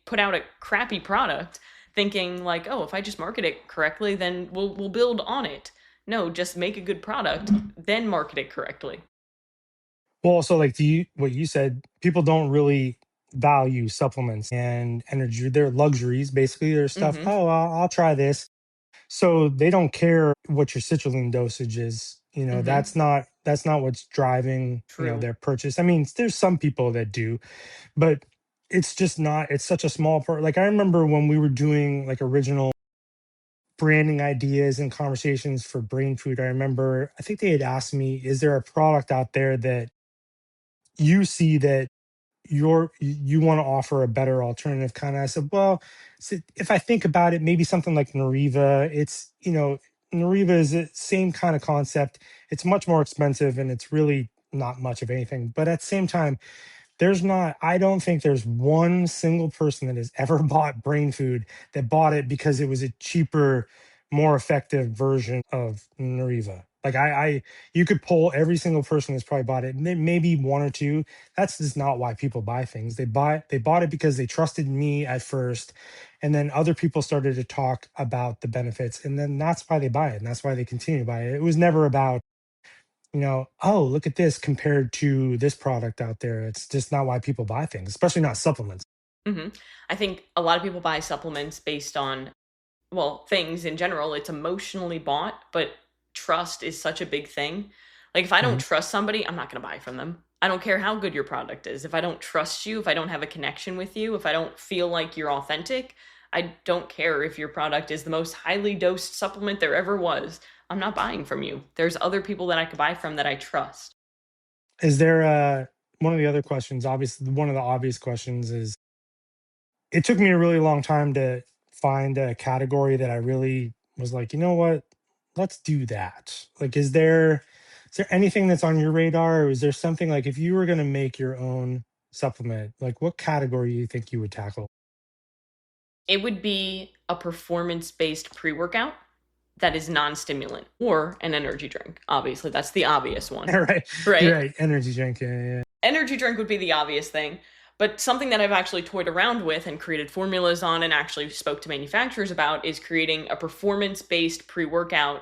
Speaker 1: put out a crappy product thinking like, oh, if I just market it correctly, then we'll build on it. No, just make a good product, then market it correctly.
Speaker 2: Well, also like what you said, people don't really value supplements and energy. They're luxuries, basically. They're stuff.
Speaker 1: Mm-hmm.
Speaker 2: Oh, I'll try this. So they don't care what your citrulline dosage is.
Speaker 1: Mm-hmm.
Speaker 2: That's not what's driving
Speaker 1: True.
Speaker 2: their purchase. I mean, there's some people that do, but it's just not. It's such a small part. Like I remember when we were doing like original branding ideas and conversations for brain food. I remember I think they had asked me, "Is there a product out there that you see that you want to offer a better alternative?" Kind of. I said, well, if I think about it, maybe something like Nariva. It's Nariva is the same kind of concept. It's much more expensive and it's really not much of anything, but at the same time, I don't think there's one single person that has ever bought brain food that bought it because it was a cheaper, more effective version of Nariva. Like you could poll every single person that's probably bought it, maybe one or two. That's just not why people buy things. They bought it because they trusted me at first, and then other people started to talk about the benefits, and then that's why they buy it, and that's why they continue to buy it. It was never about oh, look at this compared to this product out there. It's just not why people buy things, especially not supplements.
Speaker 1: Mm-hmm. I think a lot of people buy supplements based on, well, things in general. It's emotionally bought, but trust is such a big thing. Like, if I don't
Speaker 2: Mhm.
Speaker 1: trust somebody, I'm not going to buy from them. I don't care how good your product is. If I don't trust you, if I don't have a connection with you, if I don't feel like you're authentic, I don't care if your product is the most highly dosed supplement there ever was. I'm not buying from you. There's other people that I could buy from that I trust.
Speaker 2: Is there one of the other questions? Obviously, one of the obvious questions is it took me a really long time to find a category that I really was like, you know what, let's do that. Like, is there anything that's on your radar, or is there something like if you were going to make your own supplement, like what category do you think you would tackle?
Speaker 1: It would be a performance based pre workout that is non stimulant or an energy drink. Obviously, that's the obvious one,
Speaker 2: Right, you're
Speaker 1: right?
Speaker 2: right. Energy drink. Yeah.
Speaker 1: Energy drink would be the obvious thing. But something that I've actually toyed around with and created formulas on and actually spoke to manufacturers about is creating a performance based pre workout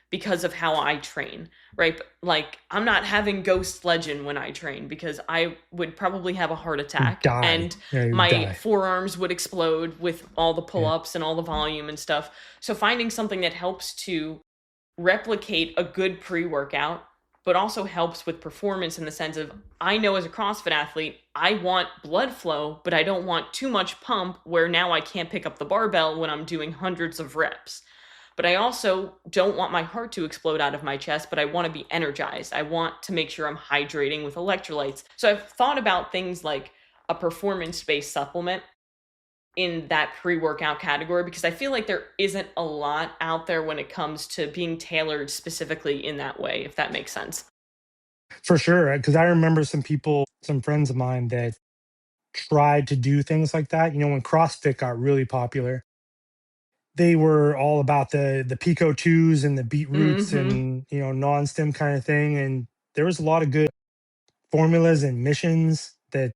Speaker 1: because of how I train, right? Like, I'm not having Ghost Legend when I train because I would probably have a heart
Speaker 2: You'd
Speaker 1: attack
Speaker 2: die.
Speaker 1: and
Speaker 2: Yeah, you'd
Speaker 1: my
Speaker 2: die.
Speaker 1: forearms would explode with all the pull
Speaker 2: Yeah.
Speaker 1: ups and all the volume and stuff. So, finding something that helps to replicate a good pre-workout but also helps with performance in the sense of, I know as a CrossFit athlete, I want blood flow, but I don't want too much pump where now I can't pick up the barbell when I'm doing hundreds of reps. But I also don't want my heart to explode out of my chest, but I want to be energized. I want to make sure I'm hydrating with electrolytes. So I've thought about things like a performance based supplement in that pre-workout category because I feel like there isn't a lot out there when it comes to being tailored specifically in that way, if that makes sense.
Speaker 2: For sure. Because I remember some friends of mine that tried to do things like that. When CrossFit got really popular, they were all about the Pico twos and the beetroots
Speaker 1: Mm-hmm.
Speaker 2: and non-stim kind of thing. And there was a lot of good formulas and missions that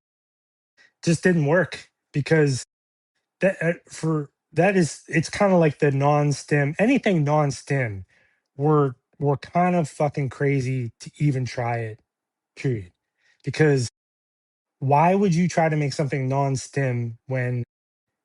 Speaker 2: just didn't work because it's kind of like the non-stim, anything non-stim, we're kind of fucking crazy to even try it, period. Because why would you try to make something non-stim when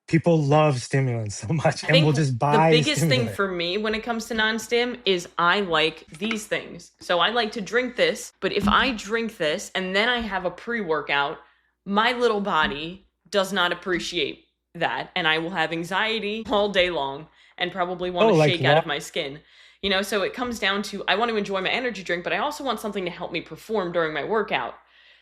Speaker 2: people love stimulants so much
Speaker 1: I
Speaker 2: and will
Speaker 1: think
Speaker 2: just
Speaker 1: the
Speaker 2: buy a
Speaker 1: biggest thing
Speaker 2: stimulant?
Speaker 1: for me when it comes to non-stim is I like these things. So I like to drink this, but if I drink this and then I have a pre-workout, my little body does not appreciate that and I will have anxiety all day long and probably want
Speaker 2: Oh,
Speaker 1: to
Speaker 2: like
Speaker 1: shake out of
Speaker 2: what?
Speaker 1: my skin. So it comes down to, I want to enjoy my energy drink, but I also want something to help me perform during my workout.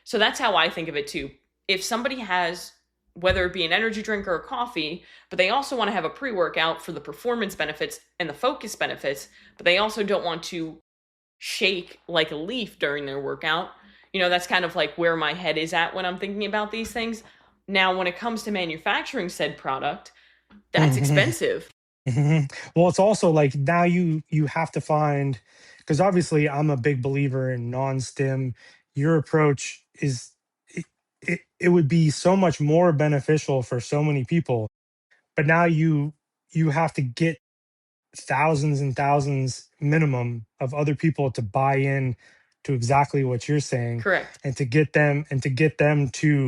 Speaker 1: So that's how I think of it too. If somebody has, whether it be an energy drink or a coffee, but they also want to have a pre workout for the performance benefits and the focus benefits, but they also don't want to shake like a leaf during their workout. That's kind of like where my head is at when I'm thinking about these things. Now, when it comes to manufacturing said product, that's
Speaker 2: Mhm,
Speaker 1: expensive.
Speaker 2: mhm. Well, it's also like now you have to find, because obviously I'm a big believer in non-stim. Your approach is it would be so much more beneficial for so many people, but now you have to get thousands and thousands minimum of other people to buy in to exactly what you're saying,
Speaker 1: Correct.
Speaker 2: and to get them to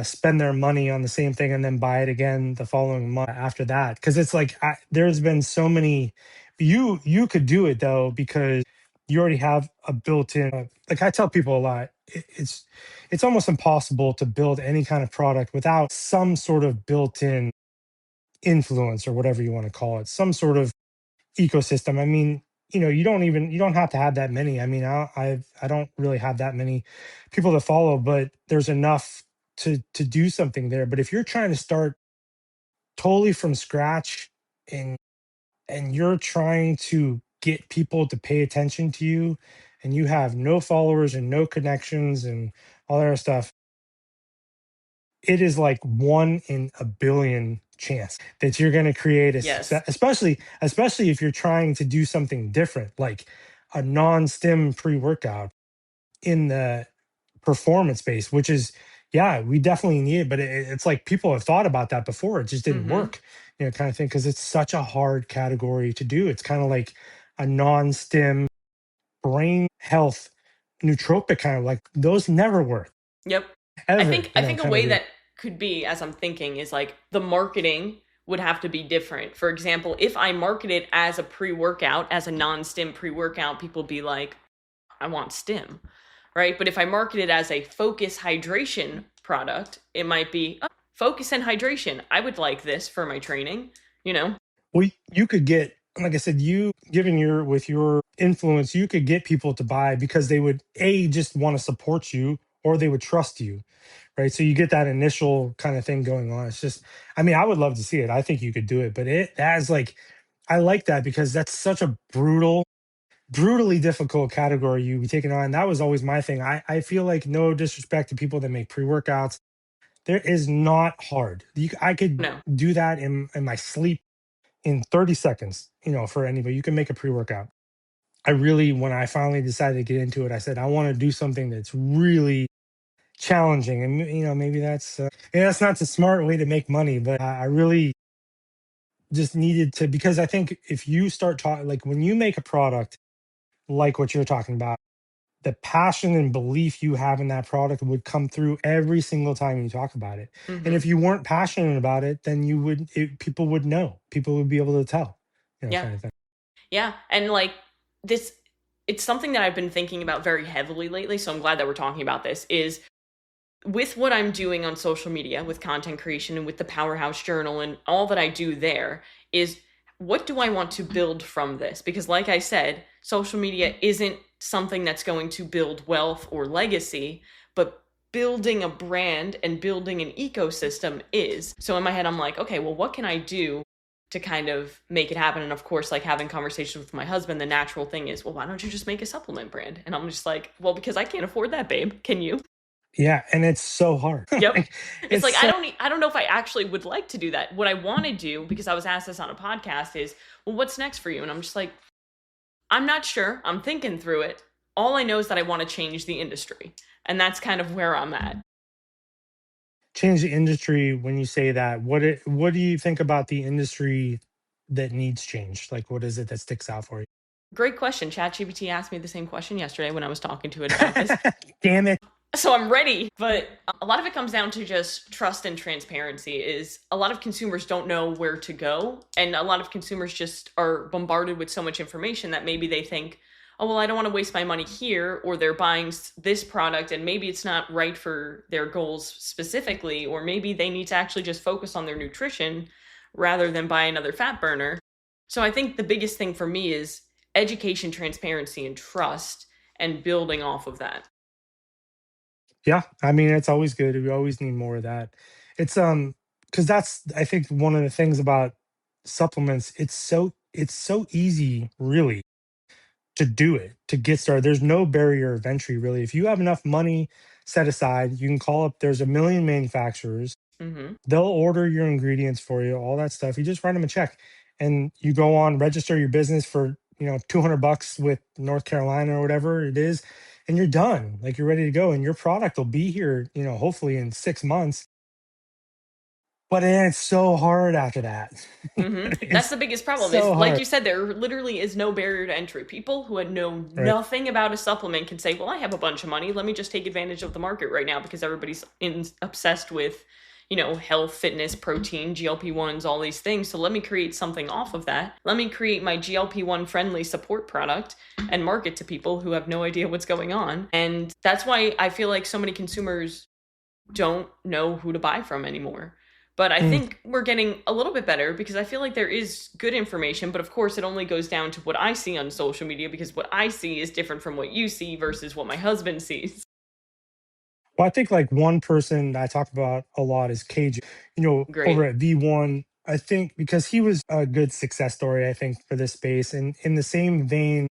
Speaker 2: spend their money on the same thing and then buy it again the following month after that. Because it's like there's been so many. You could do it though because you already have a built-in. Like I tell people a lot, it's almost impossible to build any kind of product without some sort of built-in influence or whatever you want to call it, some sort of ecosystem. I mean, you don't have to have that many. I mean, I don't really have that many people to follow, but there's enough to do something there. But if you're trying to start totally from scratch and you're trying to get people to pay attention to you and you have no followers and no connections and all that other stuff, it is like 1 in a billion chance that you're going to create a
Speaker 1: Yes.
Speaker 2: success, especially if you're trying to do something different, like a non-stim pre-workout in the performance space, which is, yeah, we definitely need it, but it's like people have thought about that before, it just didn't
Speaker 1: Mm-hmm.
Speaker 2: work, kind of thing, because it's such a hard category to do. It's kind of like a non-stim brain health nootropic, kind of like those never work
Speaker 1: Yep. I
Speaker 2: ever,
Speaker 1: think I think a
Speaker 2: kind of
Speaker 1: way
Speaker 2: thing.
Speaker 1: that could be, as I'm thinking, is like the marketing would have to be different. For example, if I market it as a pre-workout, as a non-stim pre-workout, people be like, I want stim, right? But if I market it as a focus hydration product, it might be, oh, focus and hydration. I would like this for my training, you know?
Speaker 2: Well, you could get, like I said, you given your with your influence, you could get people to buy because they would just want to support you or they would trust you, right? So you get that initial kind of thing going on. It's just, I mean, I would love to see it. I think you could do it, but it has like, I like that because that's such a brutally difficult category you be taking on. That was always my thing. I feel like, no disrespect to people that make pre workouts, there is not hard. I could
Speaker 1: No.
Speaker 2: do that in my sleep in 30 seconds, for anybody. You can make a pre workout. I really, when I finally decided to get into it, I said, I want to do something that's really challenging. And, maybe that's not the smart way to make money, but I really just needed to, because I think if you start talking, like when you make a product like what you're talking about, the passion and belief you have in that product would come through every single time you talk about it. And
Speaker 1: Mm-hmm.
Speaker 2: if you weren't passionate about it, then people would know, people would be able to tell,
Speaker 1: Yeah.
Speaker 2: kind of thing.
Speaker 1: Yeah. And like this, it's something that I've been thinking about very heavily lately. So I'm glad that we're talking about this. Is with what I'm doing on social media with content creation and with the Powerhouse Journal and all that I do there is what do I want to build from this? Because, like I said, social media isn't something that's going to build wealth or legacy, but building a brand and building an ecosystem is. So, in my head, I'm like, okay, well, what can I do to kind of make it happen? And of course, like having conversations with my husband, the natural thing is, well, why don't you just make a supplement brand? And I'm just like, well, because I can't afford that, babe. Can you?
Speaker 2: Yeah, and it's so hard.
Speaker 1: Yep.
Speaker 2: Like,
Speaker 1: It's
Speaker 2: it's
Speaker 1: like
Speaker 2: so
Speaker 1: I don't know if I actually would like to do that. What I want to do, because I was asked this on a podcast, is, well, what's next for you? And I'm just like, I'm not sure. I'm thinking through it. All I know is that I want to change the industry. And that's kind of where I'm at.
Speaker 2: change the industry. When you say that, what do you think about the industry that needs change? Like, what is it that sticks out for you?
Speaker 1: Great question. ChatGPT asked me the same question yesterday when I was talking to it about this.
Speaker 2: Damn it.
Speaker 1: So I'm ready, but a lot of it comes down to just trust and transparency. Is a lot of consumers don't know where to go, and a lot of consumers just are bombarded with so much information that maybe they think, oh, well, I don't want to waste my money here, or they're buying this product and maybe it's not right for their goals specifically, or maybe they need to actually just focus on their nutrition rather than buy another fat burner. So I think the biggest thing for me is education, transparency, and trust, and building off of that.
Speaker 2: Yeah, I mean, it's always good. We always need more of that. It's because that's, I think, one of the things about supplements. It's so easy, really, to do it, to get started. There's no barrier of entry really. If you have enough money set aside, you can call up, there's a million manufacturers.
Speaker 1: Mm-hmm.
Speaker 2: They'll order your ingredients for you, all that stuff. You just write them a check and you go on, register your business for, 200 bucks with North Carolina or whatever it is, and you're done. Like, you're ready to go and your product will be here, hopefully in 6 months. But then it's so hard after that.
Speaker 1: That's
Speaker 2: It's
Speaker 1: the biggest problem is,
Speaker 2: so
Speaker 1: like
Speaker 2: hard.
Speaker 1: you said, there literally is no barrier to entry. People who know
Speaker 2: Right.
Speaker 1: nothing about a supplement can say, well, I have a bunch of money. Let me just take advantage of the market right now because everybody's obsessed with, health, fitness, protein, GLP-1s, all these things. So let me create something off of that. Let me create my GLP-1 friendly support product and market to people who have no idea what's going on. And that's why I feel like so many consumers don't know who to buy from anymore. But I
Speaker 2: Mm.
Speaker 1: think we're getting a little bit better because I feel like there is good information, but of course it only goes down to what I see on social media because what I see is different from what you see versus what my husband sees.
Speaker 2: Well, I think like one person I talk about a lot is KJ, over
Speaker 1: Great.
Speaker 2: at V1. I think because he was a good success story, I think, for this space. And in the same vein,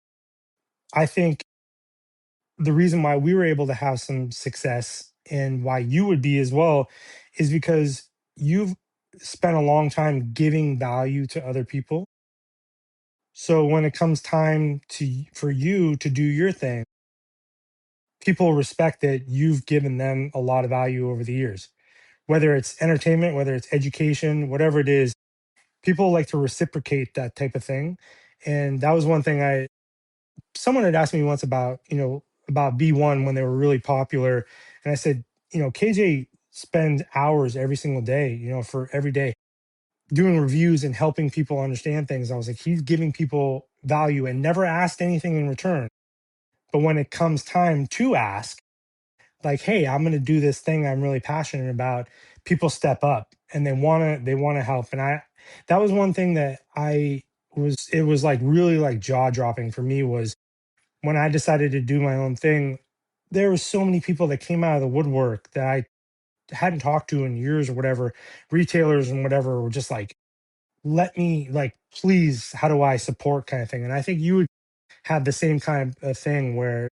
Speaker 2: I think the reason why we were able to have some success and why you would be as well is because you've spent a long time giving value to other people. So when it comes time to for you to do your thing, people respect that you've given them a lot of value over the years. Whether it's entertainment, whether it's education, whatever it is, people like to reciprocate that type of thing. And that was one thing someone had asked me once about, about B1 when they were really popular. And I said, KJ spends hours every single day, for every day doing reviews and helping people understand things. I was like, he's giving people value and never asked anything in return. But when it comes time to ask, like, hey, I'm going to do this thing I'm really passionate about, people step up and they want to help. And that was one thing that it was like really like jaw dropping for me, was when I decided to do my own thing. There was so many people that came out of the woodwork that I hadn't talked to in years or whatever, retailers and whatever, were just like, let me, like, please, how do I support, kind of thing. And I think you would have the same kind of thing where,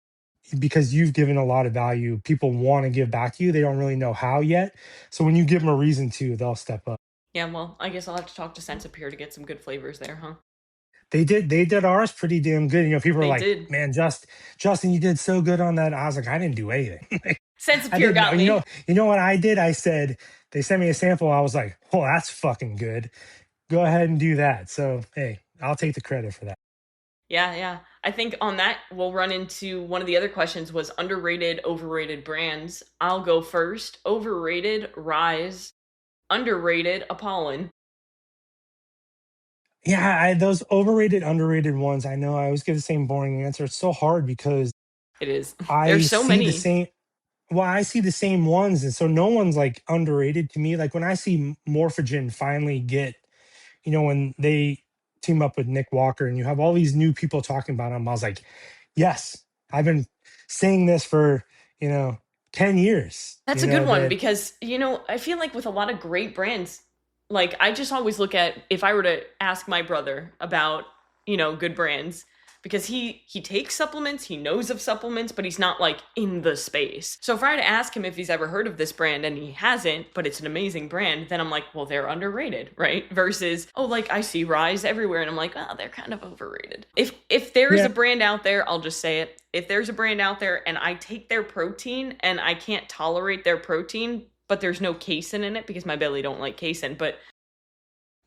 Speaker 2: because you've given a lot of value, people want to give back to you. They don't really know how yet. So when you give them a reason to, they'll step up.
Speaker 1: Yeah, well, I guess I'll have to talk to Sensapure to get some good flavors there, huh?
Speaker 2: They did ours pretty damn good. People are
Speaker 1: They
Speaker 2: like,
Speaker 1: did.
Speaker 2: man, Justin, you did so good on that. I was like, I didn't do anything. I
Speaker 1: Sensapure
Speaker 2: didn't know.
Speaker 1: got me.
Speaker 2: You know what I did? I said, they sent me a sample. I was like, oh, that's fucking good. Go ahead and do that. So hey, I'll take the credit for that.
Speaker 1: Yeah, yeah. I think on that we'll run into one of the other questions was underrated, overrated brands. I'll go first. Overrated, Rise. Underrated, Apollon.
Speaker 2: Yeah, those overrated, underrated ones. I know I always give the same boring answer. It's so hard because
Speaker 1: It is.
Speaker 2: I
Speaker 1: There's so
Speaker 2: see the
Speaker 1: many.
Speaker 2: same. Well, I see the same ones, and so no one's like underrated to me. Like when I see Morphogen finally get, when they team up with Nick Walker, and you have all these new people talking about him, I was like, yes, I've been saying this for, you know 10 years.
Speaker 1: That's a good one because, I feel like with a lot of great brands, like I just always look at if I were to ask my brother about, good brands because he takes supplements, he knows of supplements, but he's not like in the space. So if I were to ask him if he's ever heard of this brand and he hasn't, but it's an amazing brand, then I'm like, well, they're underrated, right? Versus, oh, like I see Rise everywhere and I'm like, oh, they're kind of overrated. If there is a
Speaker 2: Yeah,
Speaker 1: brand out there, I'll just say it, if there's a brand out there and I take their protein and I can't tolerate their protein, but there's no casein in it because my belly don't like casein, but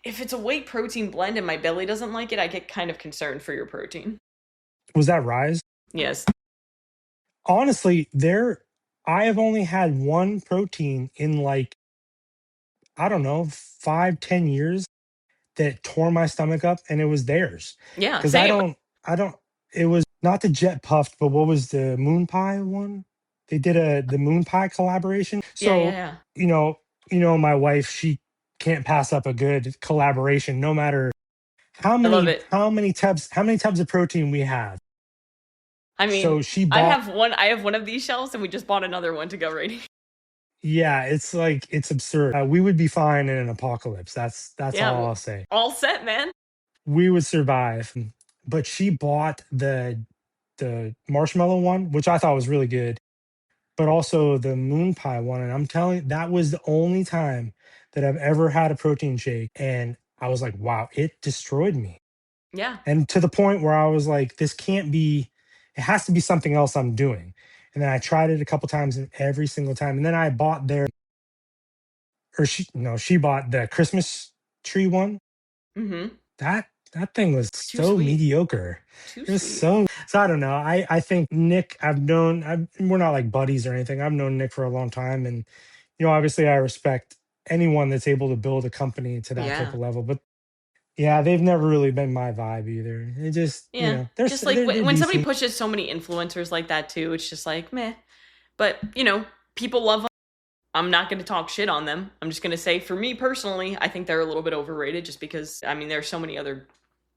Speaker 1: if it's a whey protein blend and my belly doesn't like it, I get kind of concerned for your protein.
Speaker 2: was that Rise?
Speaker 1: Yes.
Speaker 2: Honestly, I have only had one protein in like, I don't know, 5, 10 years that tore my stomach up, and it was theirs.
Speaker 1: Yeah,
Speaker 2: Because
Speaker 1: same.
Speaker 2: I don't. It was not the Jet Puffed, but what was the Moon Pie one? They did the Moon Pie collaboration.
Speaker 1: Yeah, yeah,
Speaker 2: So
Speaker 1: yeah.
Speaker 2: you my wife, she can't pass up a good collaboration, no matter how
Speaker 1: I love
Speaker 2: many
Speaker 1: it.
Speaker 2: how many tubs of protein we have.
Speaker 1: I mean,
Speaker 2: So she bought.
Speaker 1: I have one of these shelves and we just bought another one to go right here.
Speaker 2: Yeah, it's like it's absurd. We would be fine in an apocalypse. That's
Speaker 1: Yeah,
Speaker 2: all
Speaker 1: well,
Speaker 2: I'll say.
Speaker 1: all set, man.
Speaker 2: We would survive. But she bought the the marshmallow one, which I thought was really good, but also the moon pie one. And I'm telling you, that was the only time that I've ever had a protein shake. And I was like, wow, it destroyed me.
Speaker 1: Yeah.
Speaker 2: And to the point where I was like, this can't be, it has to be something else I'm doing. And then I tried it a couple times and every single time. And then I bought their, or she, no, she bought the Christmas tree one.
Speaker 1: Mm-hmm.
Speaker 2: That thing was
Speaker 1: Too
Speaker 2: so
Speaker 1: sweet.
Speaker 2: mediocre.
Speaker 1: Too
Speaker 2: It was
Speaker 1: sweet.
Speaker 2: so I don't know. I think Nick, we're not like buddies or anything. I've known Nick for a long time, and obviously I respect anyone that's able to build a company to that type
Speaker 1: Yeah.
Speaker 2: of level. But yeah, they've never really been my vibe either. It just,
Speaker 1: Yeah. Just like
Speaker 2: they're
Speaker 1: when somebody
Speaker 2: decent.
Speaker 1: pushes so many influencers like that too, it's just like meh. But people love them. I'm not going to talk shit on them. I'm just going to say, for me personally, I think they're a little bit overrated just because, I mean, there's so many other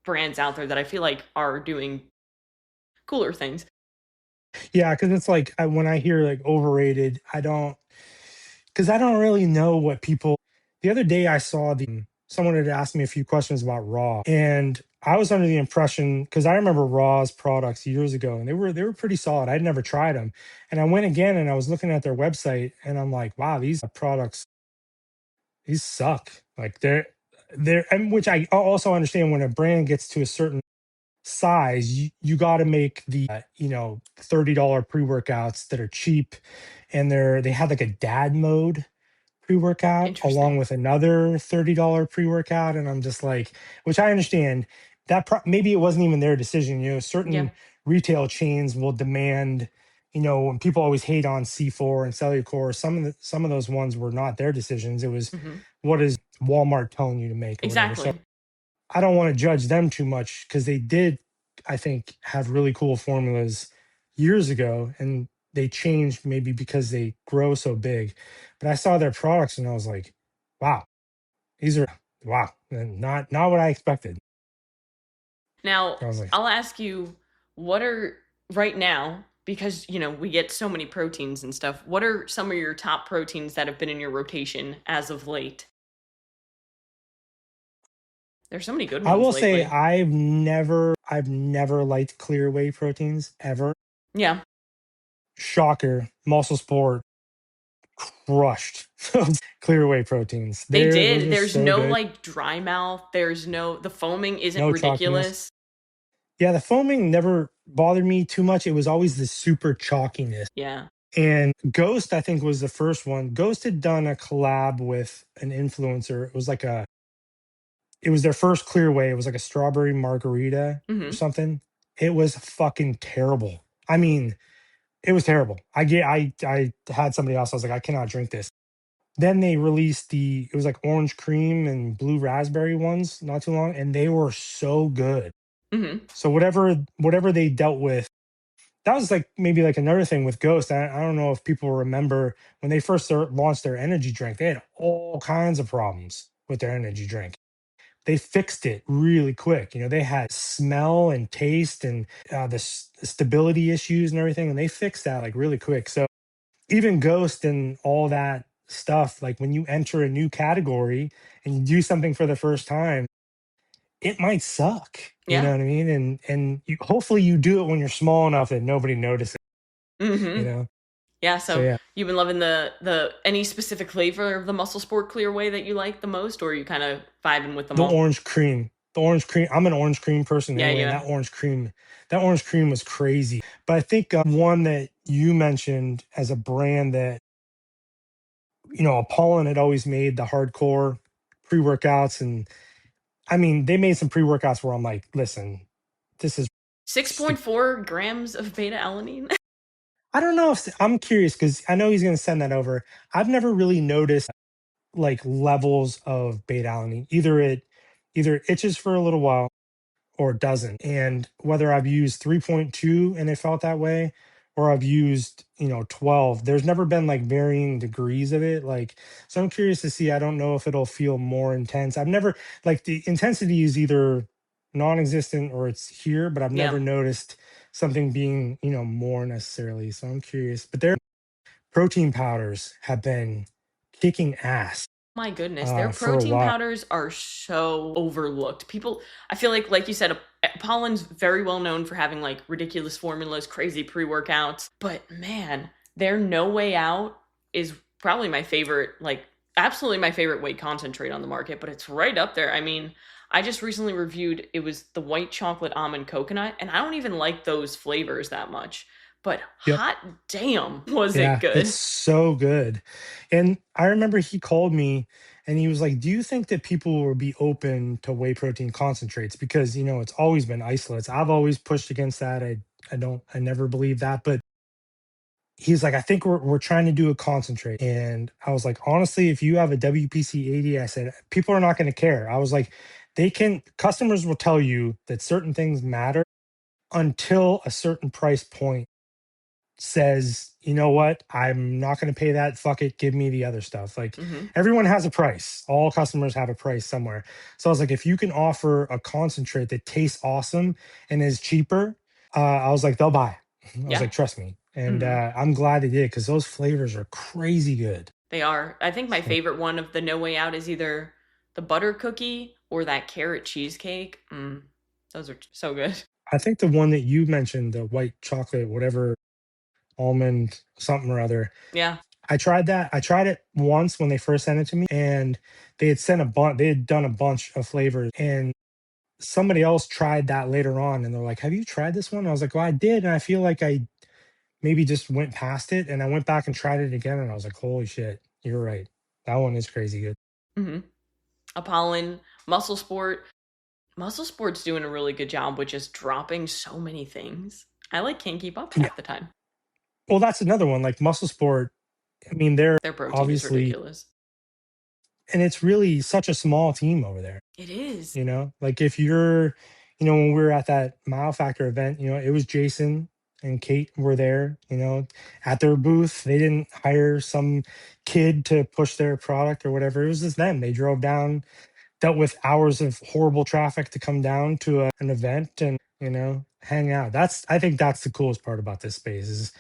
Speaker 1: brands out there that I feel like are doing cooler things.
Speaker 2: Yeah, because it's like when I hear like overrated, because I don't really know what people. The other day, I saw someone had asked me a few questions about Raw, and I was under the impression because I remember Raw's products years ago, and they were pretty solid. I'd never tried them, and I went again, and I was looking at their website, and I'm like, wow, these products these suck. Like and which I also understand when a brand gets to a certain size, you got to make the $30 pre-workouts that are cheap, and they had like a dad mode pre-workout along
Speaker 1: Interesting.
Speaker 2: with another $30 pre-workout, and I'm just like, which I understand that maybe it wasn't even their decision.
Speaker 1: Yeah.
Speaker 2: Certain retail chains will demand, when people always hate on C4 and Cellucor, some of those ones were not their decisions. It was,
Speaker 1: Hmm.
Speaker 2: what is Walmart telling you to make or whatever. So
Speaker 1: Exactly.
Speaker 2: I don't want to judge them too much because they did, I think, have really cool formulas years ago, and they changed maybe because they grow so big. But I saw their products and I was like, wow, these are wow, and not what I expected.
Speaker 1: Now,
Speaker 2: I was like,
Speaker 1: I'll ask you, what are, right now, because, we get so many proteins and stuff, what are some of your top proteins that have been in your rotation as of late? There's so many good
Speaker 2: I
Speaker 1: ones
Speaker 2: will say
Speaker 1: lately.
Speaker 2: I've never liked clear whey proteins ever.
Speaker 1: Yeah.
Speaker 2: Shocker, Muscle Sport crushed clear whey proteins.
Speaker 1: They
Speaker 2: Those
Speaker 1: did.
Speaker 2: are
Speaker 1: There's
Speaker 2: so
Speaker 1: no
Speaker 2: good.
Speaker 1: like dry mouth. The foaming isn't
Speaker 2: No chalkiness.
Speaker 1: ridiculous.
Speaker 2: Yeah, the foaming never bothered me too much. It was always the super chalkiness.
Speaker 1: Yeah.
Speaker 2: And Ghost, I think, was the first one. Ghost had done a collab with an influencer. It was their first clear whey. It was like a strawberry margarita or
Speaker 1: Hmm.
Speaker 2: something. It was fucking terrible. I mean, it was terrible. I had somebody else. I was like, I cannot drink this. Then they released it was like orange cream and blue raspberry ones not too long, and they were so good.
Speaker 1: Hmm.
Speaker 2: So whatever they dealt with, that was like maybe like another thing with Ghost. I don't know if people remember when they first launched their energy drink, they had all kinds of problems with their energy drink. They fixed it really quick. They had smell and taste and stability issues and everything, and they fixed that like really quick. So even Ghost and all that stuff, like when you enter a new category and you do something for the first time, it might suck. You know
Speaker 1: Yeah.
Speaker 2: what I mean? And hopefully you do it when you're small enough that nobody notices. You
Speaker 1: Hmm.
Speaker 2: know.
Speaker 1: Yeah.
Speaker 2: So
Speaker 1: So
Speaker 2: yeah,
Speaker 1: you've been loving the any specific flavor of the Muscle Sport Clear Whey that you like the most, or are you kind of vibing with them
Speaker 2: the
Speaker 1: all?
Speaker 2: orange cream. The orange cream. I'm an orange cream person
Speaker 1: Yeah.
Speaker 2: anyway, and
Speaker 1: Yeah.
Speaker 2: that orange cream was crazy. But I think one that you mentioned as a brand that Apollon had always made the hardcore pre workouts, and I mean they made some pre workouts where I'm like, listen, this is
Speaker 1: Six point
Speaker 2: stupid.
Speaker 1: four grams of beta alanine.
Speaker 2: I don't know if I'm curious because I know he's going to send that over. I've never really noticed like levels of beta alanine. Either it itches for a little while or it doesn't. And whether I've used 3.2 and it felt that way, or I've used 12, there's never been like varying degrees of it. Like, so I'm curious to see. I don't know if it'll feel more intense. I've never, like, the intensity is either non-existent or it's here, but I've
Speaker 1: Yeah.
Speaker 2: never noticed something being more necessarily. So I'm curious. But their protein powders have been kicking ass.
Speaker 1: My goodness, their
Speaker 2: for a
Speaker 1: protein
Speaker 2: while.
Speaker 1: powders are so overlooked. People, I feel like you said, Pollen's very well known for having like ridiculous formulas, crazy pre workouts. But man, their No Way Out is probably my favorite, like, absolutely my favorite whey concentrate on the market, but it's right up there. I mean, I just recently reviewed it was the white chocolate almond coconut, and I don't even like those flavors that much. But
Speaker 2: Yep.
Speaker 1: hot damn, was it
Speaker 2: Yeah, it's
Speaker 1: good?
Speaker 2: so good. And I remember he called me and he was like, "Do you think that people will be open to whey protein concentrates? Because, it's always been isolates. I've always pushed against that. I never believed that. But he's like, I think we're trying to do a concentrate." And I was like, honestly, if you have a WPC 80, I said, people are not going to care. I was like, customers will tell you that certain things matter until a certain price point says, you know what, I'm not going to pay that. Fuck it. Give me the other stuff. Like
Speaker 1: Mm-hmm.
Speaker 2: everyone has a price. All customers have a price somewhere. So I was like, if you can offer a concentrate that tastes awesome and is cheaper, I was like, they'll buy. I was
Speaker 1: Yeah.
Speaker 2: like, trust me. And
Speaker 1: Mm-hmm.
Speaker 2: I'm glad they did because those flavors are crazy good.
Speaker 1: They are. I think my
Speaker 2: So
Speaker 1: favorite one of the No Way Out is either the butter cookie or that carrot cheesecake. Those are so good.
Speaker 2: I think the one that you mentioned, the white chocolate, whatever, almond, something or other,
Speaker 1: Yeah.
Speaker 2: I tried that. I tried it once when they first sent it to me, and they had sent a bunch. They had done a bunch of flavors, and somebody else tried that later on, and they're like, "Have you tried this one?" I was like, "Well, I did," and I feel like I maybe just went past it, and I went back and tried it again, and I was like, "Holy shit, you're right. That one is crazy good."
Speaker 1: Mm-hmm. Apollon, Muscle Sport. Muscle Sport's doing a really good job with just dropping so many things. I like can't keep up
Speaker 2: Yeah.
Speaker 1: half the time.
Speaker 2: Well, that's another one. Like Muscle Sport. I mean, they're
Speaker 1: Their protein is
Speaker 2: obviously,
Speaker 1: ridiculous.
Speaker 2: and it's really such a small team over there.
Speaker 1: It is.
Speaker 2: Like if you're, when we were at that Mile Factor event, it was Jason and Kate were there, at their booth. They didn't hire some kid to push their product or whatever. It was just them. They drove down, dealt with hours of horrible traffic to come down to an event and, hang out. I think that's the coolest part about this space is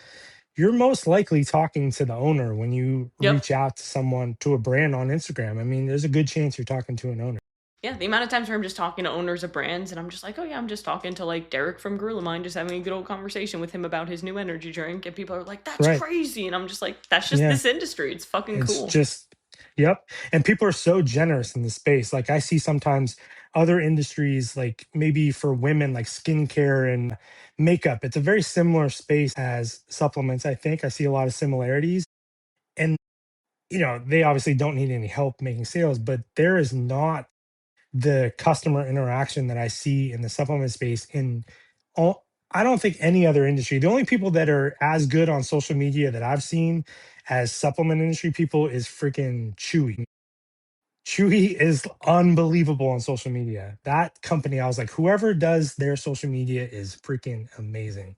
Speaker 2: you're most likely talking to the owner when you
Speaker 1: Yep.
Speaker 2: reach out to someone, to a brand on Instagram. I mean, there's a good chance you're talking to an owner.
Speaker 1: Yeah, the amount of times where I'm just talking to owners of brands and I'm just like, oh yeah, I'm just talking to like Derek from Gorilla Mind, just having a good old conversation with him about his new energy drink. And people are like, that's
Speaker 2: Right.
Speaker 1: crazy. And I'm just like, that's just
Speaker 2: Yeah.
Speaker 1: this industry. It's fucking
Speaker 2: It's
Speaker 1: cool.
Speaker 2: just, yep. And people are so generous in the space. Like I see sometimes other industries, like maybe for women, like skincare and makeup, it's a very similar space as supplements. I think I see a lot of similarities. And, they obviously don't need any help making sales, but there is not the customer interaction that I see in the supplement space in all. I don't think any other industry. The only people that are as good on social media that I've seen as supplement industry people is freaking Chewy. Chewy is unbelievable on social media. That company, I was like, whoever does their social media is freaking amazing.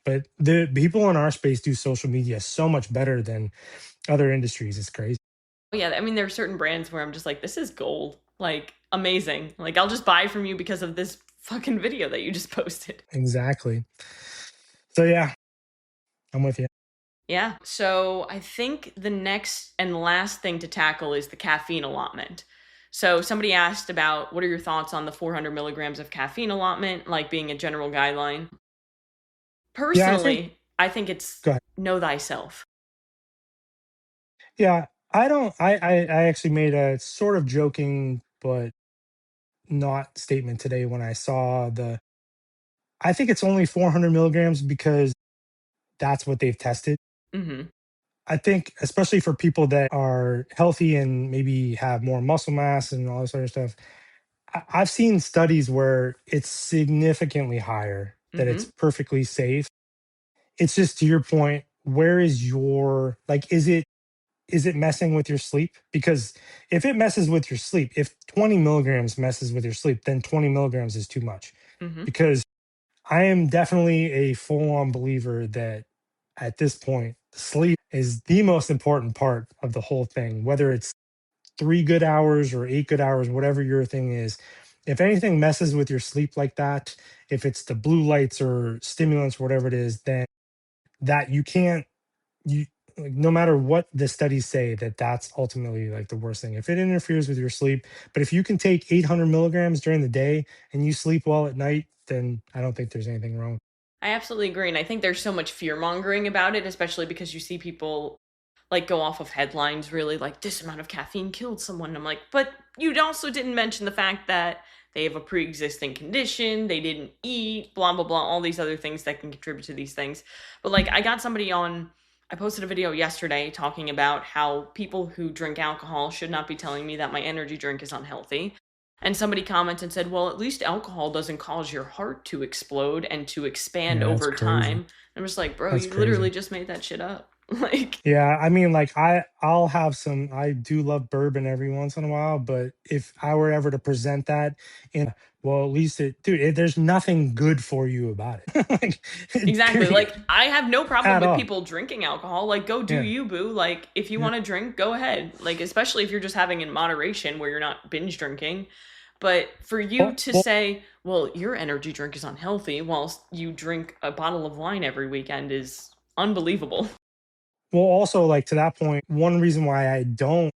Speaker 2: But the people in our space do social media so much better than other industries. It's crazy.
Speaker 1: But yeah, I mean, there are certain brands where I'm just like, this is gold. Like, amazing. Like, I'll just buy from you because of this fucking video that you just posted.
Speaker 2: Exactly. So yeah, I'm with you.
Speaker 1: Yeah. So I think the next and last thing to tackle is the caffeine allotment. So somebody asked about what are your thoughts on the 400 milligrams of caffeine allotment, like being a general guideline.
Speaker 2: Yeah, I think.
Speaker 1: Personally, I think it's
Speaker 2: Go ahead.
Speaker 1: know thyself.
Speaker 2: Yeah, I don't. I actually made a sort of joking but not statement today when I saw the. I think it's only 400 milligrams because that's what they've tested.
Speaker 1: Mm-hmm.
Speaker 2: I think, especially for people that are healthy and maybe have more muscle mass and all this other stuff, I've seen studies where it's significantly higher, that it's
Speaker 1: Mm-hmm.
Speaker 2: perfectly safe. It's just to your point, where is your, like, is it messing with your sleep? Because if it messes with your sleep, if 20 milligrams messes with your sleep, then 20 milligrams is too much.
Speaker 1: Mm-hmm.
Speaker 2: Because I am definitely a full on believer that at this point, sleep is the most important part of the whole thing, whether it's 3 good hours or 8 good hours, whatever your thing is. If anything messes with your sleep like that, if it's the blue lights or stimulants, whatever it is, then that you can't, you. like no matter what the studies say, that's ultimately like the worst thing if it interferes with your sleep. But if you can take 800 milligrams during the day and you sleep well at night, then I don't think there's anything wrong.
Speaker 1: I absolutely agree. And I think there's so much fear mongering about it, especially because you see people like go off of headlines really like this amount of caffeine killed someone. And I'm like, but you also didn't mention the fact that they have a pre-existing condition, they didn't eat, blah blah blah, all these other things that can contribute to these things. But like I got somebody on, I posted a video yesterday talking about how people who drink alcohol should not be telling me that my energy drink is unhealthy. And somebody commented and said, well, at least alcohol doesn't cause your heart to explode and to expand
Speaker 2: Yeah, that's
Speaker 1: over
Speaker 2: crazy.
Speaker 1: time. I'm just like, bro,
Speaker 2: That's
Speaker 1: you literally
Speaker 2: crazy.
Speaker 1: just made that shit up. Like,
Speaker 2: Yeah, I mean, like I'll have some. I do love bourbon every once in a while, but if I were ever to present that in, well, at least there's nothing good for you about it. Like,
Speaker 1: exactly.
Speaker 2: period,
Speaker 1: Like, I have no problem
Speaker 2: at
Speaker 1: with
Speaker 2: all.
Speaker 1: people drinking alcohol. Like, go do
Speaker 2: Yeah,
Speaker 1: you, boo. Like, if you
Speaker 2: yeah.
Speaker 1: want to drink, go ahead. Like, especially if you're just having in moderation where you're not binge drinking. But for you
Speaker 2: Well,
Speaker 1: to
Speaker 2: well,
Speaker 1: say, well, your energy drink is unhealthy whilst you drink a bottle of wine every weekend is unbelievable.
Speaker 2: well. Also, like to that point, one reason why I don't.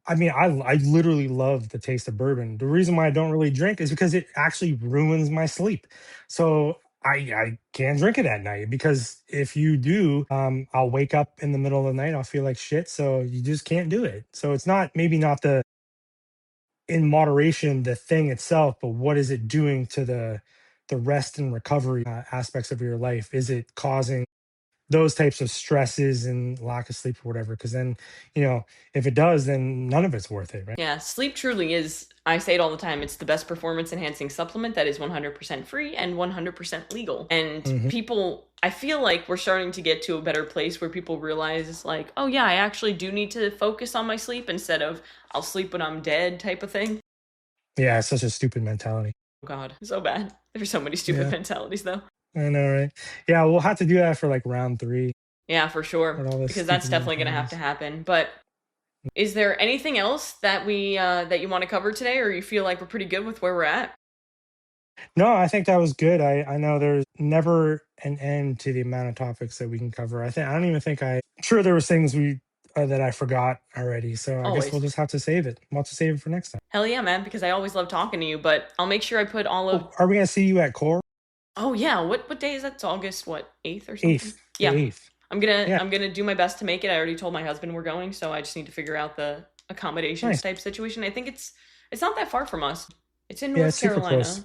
Speaker 2: I mean, I literally love the taste of bourbon. The reason why I don't really drink is because it actually ruins my sleep. So I can't drink it at night because if you do, I'll wake up in the middle of the night. I'll feel like shit. So you just can't do it. So it's not maybe not the in moderation the thing itself, but what is it doing to the rest and recovery aspects of your life? Is it causing those types of stresses and lack of sleep or whatever? Because then, you know, if it does, then none of it's worth it, right?
Speaker 1: Yeah, sleep truly is, I say it all the time, it's the best performance enhancing supplement that is 100% free and 100% legal. And
Speaker 2: Hmm.
Speaker 1: people, I feel like we're starting to get to a better place where people realize, like, oh yeah, I actually do need to focus on my sleep instead of I'll sleep when I'm dead type of thing.
Speaker 2: Yeah, it's such a stupid mentality.
Speaker 1: Oh God, so bad. There's so many stupid
Speaker 2: Yeah,
Speaker 1: mentalities though.
Speaker 2: I know, right? Yeah, we'll have to do that for like round three
Speaker 1: Yeah, for sure.
Speaker 2: with all this
Speaker 1: Because that's
Speaker 2: stupid
Speaker 1: definitely going to have to
Speaker 2: mentalities.
Speaker 1: happen. But is there anything else that we that you want to cover today, or you feel like we're pretty good with where we're at?
Speaker 2: No, I think that was good. I know there's never an end to the amount of topics that we can cover. I don't even think I'm sure there was things we that I forgot already. So I guess we'll
Speaker 1: Always.
Speaker 2: just have to save it. We'll have to save it for next time.
Speaker 1: Hell yeah, man, because I always love talking to you, but I'll make sure I put all of.
Speaker 2: Oh, are we gonna see you at Core?
Speaker 1: Oh yeah, what day is that? It's August what, 8th or something?
Speaker 2: Eighth, the
Speaker 1: Yeah.
Speaker 2: eighth.
Speaker 1: I'm going to
Speaker 2: Yeah,
Speaker 1: I'm going to do my best to make it. I already told my husband we're going, so I just need to figure out the accommodations
Speaker 2: nice.
Speaker 1: type situation. I think it's not that far from us. It's in
Speaker 2: Yeah,
Speaker 1: North
Speaker 2: it's super
Speaker 1: Carolina.
Speaker 2: close.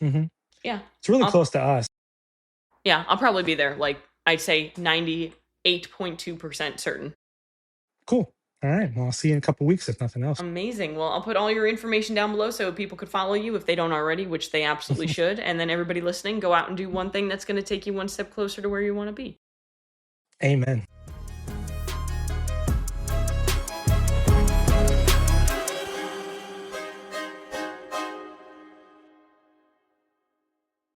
Speaker 2: Hmm.
Speaker 1: Yeah.
Speaker 2: It's really
Speaker 1: I'll
Speaker 2: close to us.
Speaker 1: yeah, I'll probably be there like I'd say 98.2% certain.
Speaker 2: Cool. All right. Well, I'll see you in a couple weeks if nothing else.
Speaker 1: Amazing. Well, I'll put all your information down below so people could follow you if they don't already, which they absolutely should. And then everybody listening, go out and do one thing that's going to take you one step closer to where you want to be.
Speaker 2: Amen.